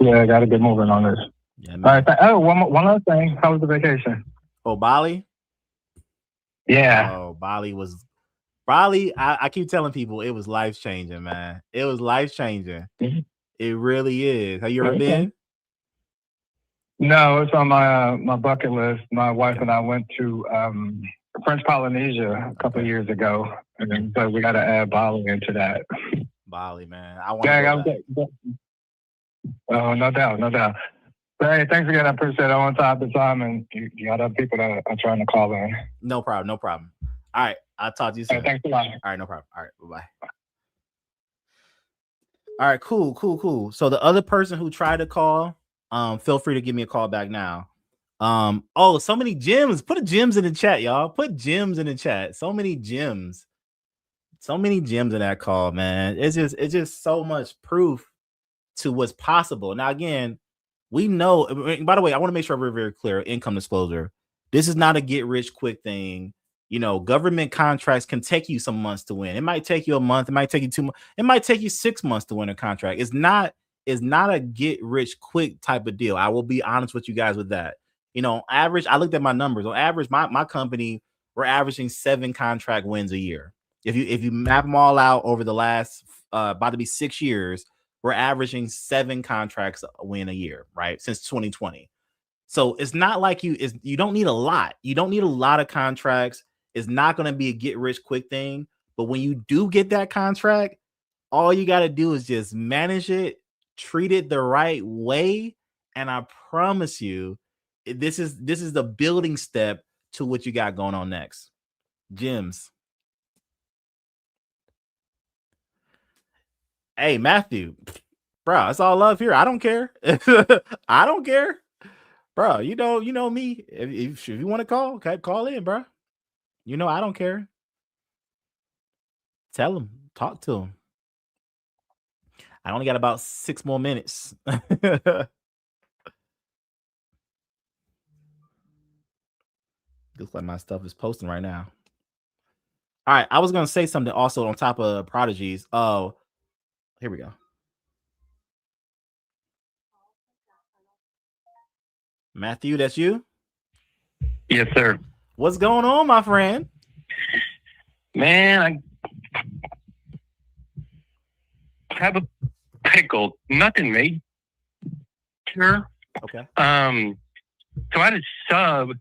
Yeah, I got to get moving on this. Yeah, man. All right. One other thing. How was the vacation? Oh, Bali? Yeah. Oh, Bali. I keep telling people it was life changing, man. It was life changing. Mm-hmm. It really is. Have you ever been? No, it's on my bucket list. My wife and I went to French Polynesia a couple of years ago, and so we got to add Bali into that. Bali, man. I want to go back. Oh, no doubt. But hey, thanks again. I appreciate it. I want to top the time, and you got other people that are trying to call in. No problem. All right, I'll talk to you soon. All right, thanks a lot. All right, no problem. All right, bye-bye. All right, cool. So the other person who tried to call, feel free to give me a call back now. So many gems. Put gems in the chat, y'all. Put gems in the chat. So many gems in that call, man. It's just so much proof to what's possible. Now, again, we know, by the way, I want to make sure we're very clear. Income disclosure. This is not a get rich quick thing. You know, government contracts can take you some months to win. It might take you a month. It might take you 2 months. It might take you 6 months to win a contract. It's not a get rich quick type of deal. I will be honest with you guys with that. You know, on average, I looked at my numbers. On average, my company, we're averaging 7 contract wins a year. If you map them all out over the last about to be 6 years, we're averaging 7 contracts a win a year, right? Since 2020. So it's not like you don't need a lot. You don't need a lot of contracts. It's not going to be a get rich quick thing. But when you do get that contract, all you got to do is just manage it, treat it the right way. And I promise you, this is the building step to what you got going on next. Gems. Hey, Matthew, bro, it's all love here. I don't care. I don't care, bro. You know me. If you want to call, okay, call in, bro. You know I don't care. Tell him, talk to him. I only got about 6 more minutes. Looks like my stuff is posting right now. All right, I was gonna say something also on top of Prodigies. Oh, here we go. Matthew, that's you? Yes, sir. What's going on, my friend? Man, I have a pickle. Nothing major. Okay. So I had a sub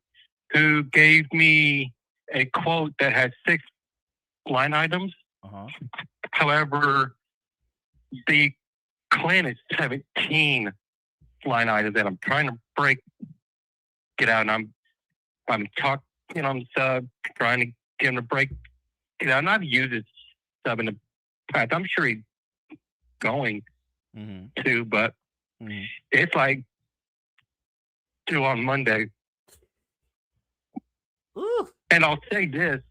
who gave me a quote that had 6 line items. However, the client is 17 line items that I'm trying to break it out, and I'm talking on the sub, trying to get him to break it out. And I've used his sub in the past. I'm sure he's going to, but it's like due on Monday. Ooh. And I'll say this,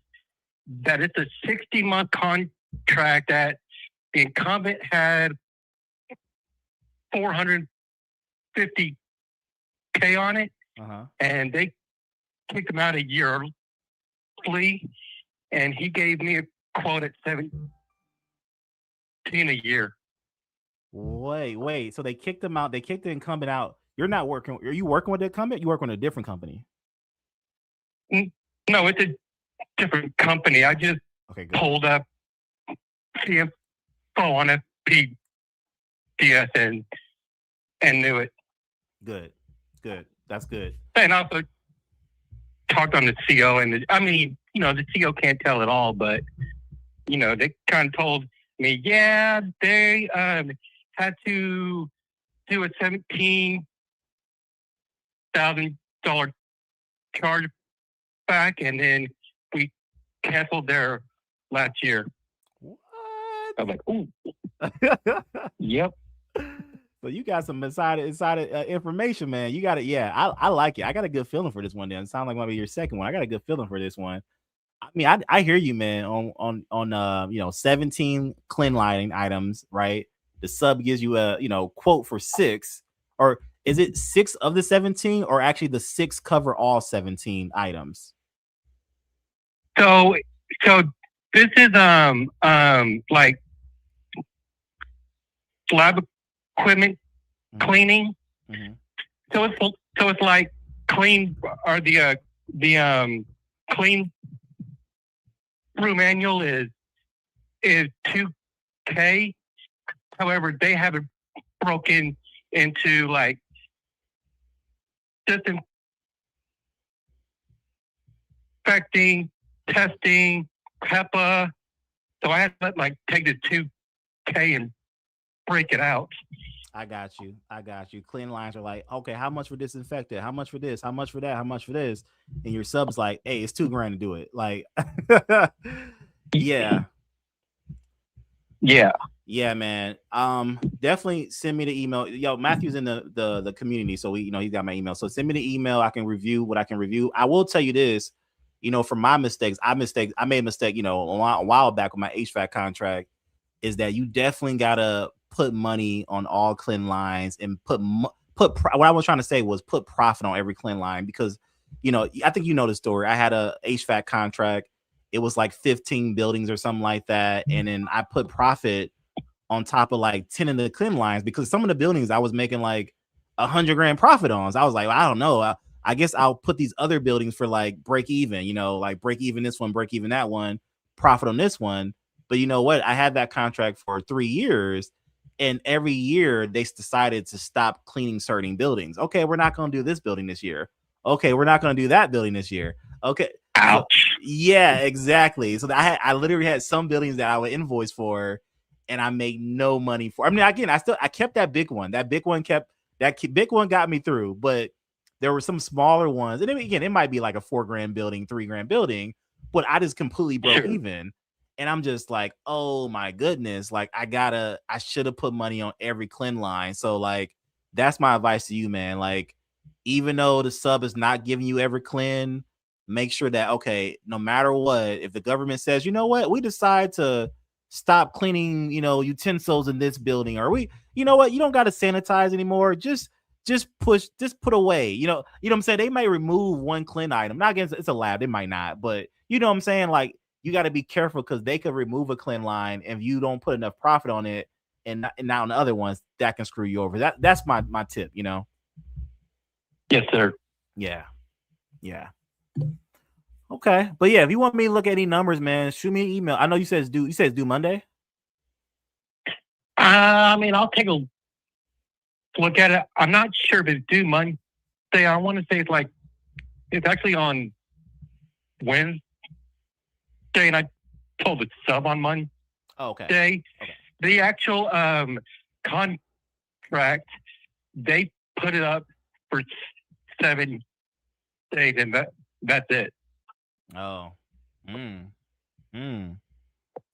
that it's a 60-month contract that the incumbent had $450K on it, and they kicked him out a year early, and he gave me a quote at 17 a year. Wait. So they kicked him out. They kicked the incumbent out. You're not working. Are you working with the incumbent? You work on a different company? No, it's a different company. I just pulled up the info on a PDS and knew it. Good. That's good. And also talked on the CO, and the CO can't tell it all, but they kind of told me, yeah, they had to do a $17,000 charge back, and then we canceled their last year. What? I'm like, ooh. Yep. So you got some inside information, man. You got it. Yeah, I like it. I got a good feeling for this one. Then it sounds like maybe your second one. I got a good feeling for this one. I mean, I hear you, man. On 17 clean lighting items, right? The sub gives you a quote for 6, or is it 6 of the 17, or actually the 6 cover all 17 items? So this is like lab equipment cleaning. So it's like clean, or the clean room annual is $2K. However, they have it broken into like disinfecting, testing, HEPA. So I had to take the $2K and break it out. I got you. Clean lines are like, okay, how much for disinfectant? How much for this? How much for that? How much for this? And your sub's like, hey, it's $2,000 to do it. Like, yeah, man. Definitely send me the email. Yo, Matthew's in the community, so he's got my email. So send me the email. I can review what I can review. I will tell you this, from my mistakes, I made a mistake, a while back with my HVAC contract, is that you definitely gotta put money on all clean lines and put what I was trying to say was put profit on every clean line, because I think the story. I had a HVAC contract. It was like 15 buildings or something like that, and then I put profit on top of like 10 of the clean lines, because some of the buildings I was making like $100,000 profit on. So I was like, well, I don't know. I guess I'll put these other buildings for like break even. Like break even this one, break even that one, profit on this one. But you know what? I had that contract for 3 years. And every year they decided to stop cleaning certain buildings. Okay, we're not going to do this building this year. Okay, we're not going to do that building this year. Okay. Ouch. So, yeah, exactly. So I literally had some buildings that I would invoice for, and I made no money for. I mean, again, I kept that big one. That big one got me through, but there were some smaller ones. And then, again, it might be like a $4,000 building, $3,000 building, but I just completely broke even. And I'm just like, oh my goodness, like I should have put money on every clean line. So like, that's my advice to you, man. Like, even though the sub is not giving you every clean, make sure that, okay, no matter what, if the government says, you know what, we decide to stop cleaning, utensils in this building, or you know what, you don't got to sanitize anymore. Just just put away. You know what I'm saying? They may remove one clean item. Not against it's a lab, they might not, but you know what I'm saying? Like, you got to be careful because they could remove a clean line if you don't put enough profit on it, and now on the other ones that can screw you over. That's my tip, you know. Yes, sir. Yeah. Okay, but yeah, if you want me to look at any numbers, man, shoot me an email. I know you said it's due. You said it's due Monday. I mean, I'll take a look at it. I'm not sure if it's due Monday. I want to say it's actually on Wednesday, and I told the sub on Monday. Oh, okay. Okay. The actual contract, they put it up for 7 days, and that's it. Oh.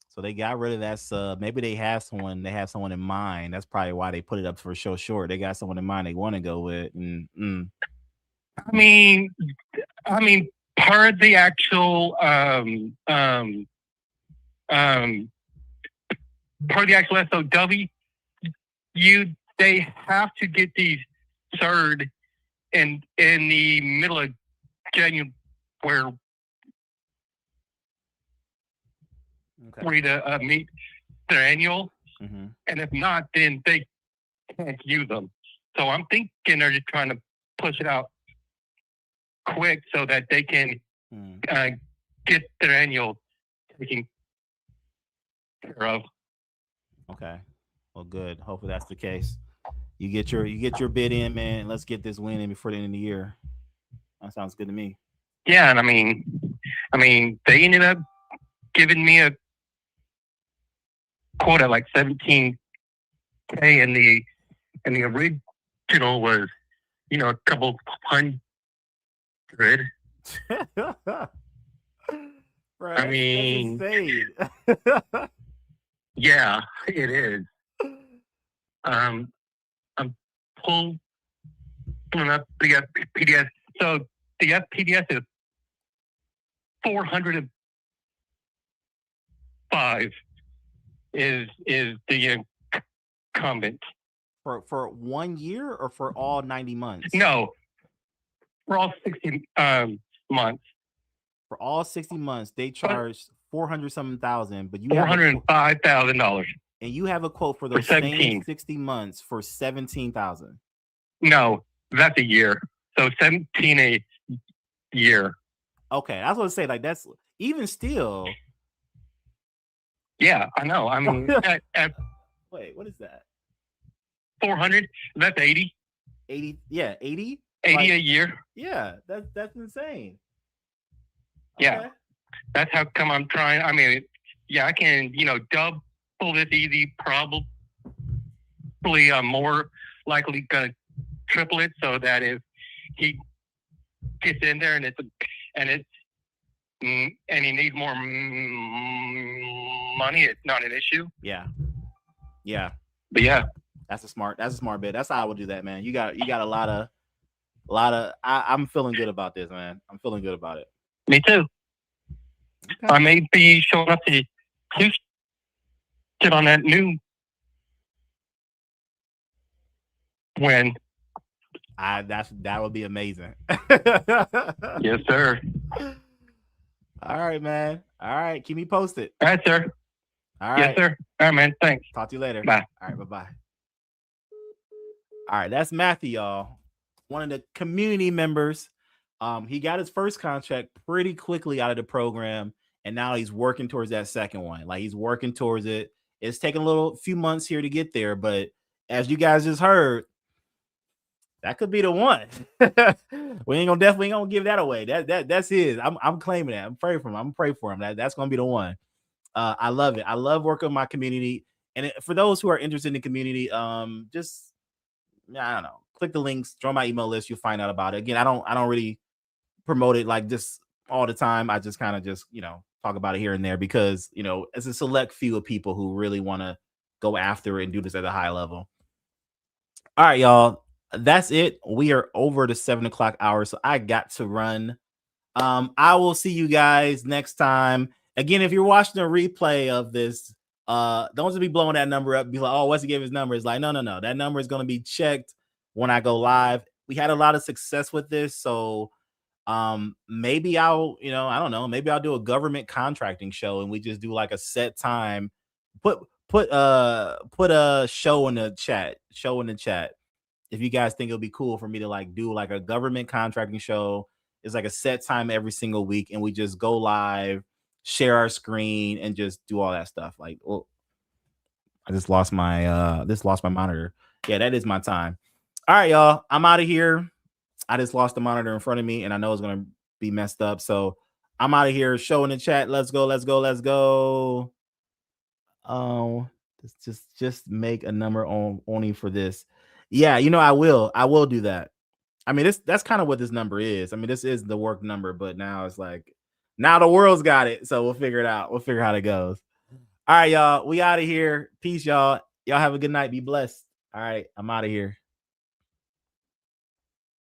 So they got rid of that sub. Maybe they have someone in mind. That's probably why they put it up for so short. They got someone in mind they want to go with. I mean, part of the actual SOW, they have to get these served in the middle of January, where to meet their annual, and if not, then they can't use them. So I'm thinking they're just trying to push it out quick so that they can get their annual taken care of. Okay. Well, good. Hopefully that's the case. You get your bid in, man. Let's get this win in before the end of the year. That sounds good to me. Yeah, and I mean, they ended up giving me a quote at like 17K, and the original was, a couple hundred. Right. I mean, yeah, it is. I'm pulling up the FPDS. So the FPDS is 405 is the incumbent. For 1 year or for all 90 months? No, for all 60 months. For all 60 months, they charge $400,000, but you $405,000. And you have a quote for those same 60 months for $17,000. No, that's a year. So 17 a year. Okay, I was gonna say, like, that's even still. Yeah, I know. I mean, wait, what is that? 400. That's 80. 80. Yeah, 80. 80 a year. Yeah, that's insane. Yeah, okay. That's how come I'm trying. I mean, yeah, I can, double this easy. Probably more likely gonna triple it, so that if he gets in there and he needs more money, it's not an issue. Yeah. But yeah, that's a smart bid. That's how I would do that, man. You got a lot of. I'm feeling good about this, man. I'm feeling good about it. Me too. Okay. I may be showing up to Houston on that new win. That would be amazing. Yes, sir. All right, man. All right, keep me posted. All right, sir. All right. Yes, sir. All right, man. Thanks. Talk to you later. Bye. All right, bye-bye. All right, that's Matthew, y'all. One of the community members. He got his first contract pretty quickly out of the program, and now he's working towards that second one. Like, he's working towards it. It's taking a few months here to get there, but as you guys just heard, that could be the one. We definitely ain't gonna give that away. That's his. I'm claiming that. I'm praying for him. I'm praying for him. That's gonna be the one. I love it. I love working with my community. And for those who are interested in the community, just I don't know, click the links, join my email list. You'll find out about it. Again, I don't really promote it like this all the time. I just kind of talk about it here and there because it's a select few of people who really want to go after it and do this at a high level. All right, y'all. That's it. We are over the 7:00 hour, so I got to run. I will see you guys next time. Again, if you're watching a replay of this, don't just be blowing that number up. Be like, oh, what's he gave his number? It's like, no. That number is going to be checked when I go live. We had a lot of success with this, so maybe I'll, I don't know, maybe I'll do a government contracting show and we just do like a set time. Put a show in the chat if you guys think it'll be cool for me to like do like a government contracting show. It's like a set time every single week, and we just go live, share our screen, and just do all that stuff. Like, well, I just lost my monitor. Yeah, that is my time. All right, y'all, I'm out of here. I just lost the monitor in front of me, and I know it's gonna be messed up. So I'm out of here. Show in the chat. Let's go. Let's go. Let's go. Just make a number only for this. Yeah, I will do that. I mean, that's kind of what this number is. I mean, this is the work number, but now it's like, now the world's got it. So we'll figure it out. We'll figure out how it goes. All right, y'all. We out of here. Peace, y'all. Y'all have a good night. Be blessed. All right, I'm out of here.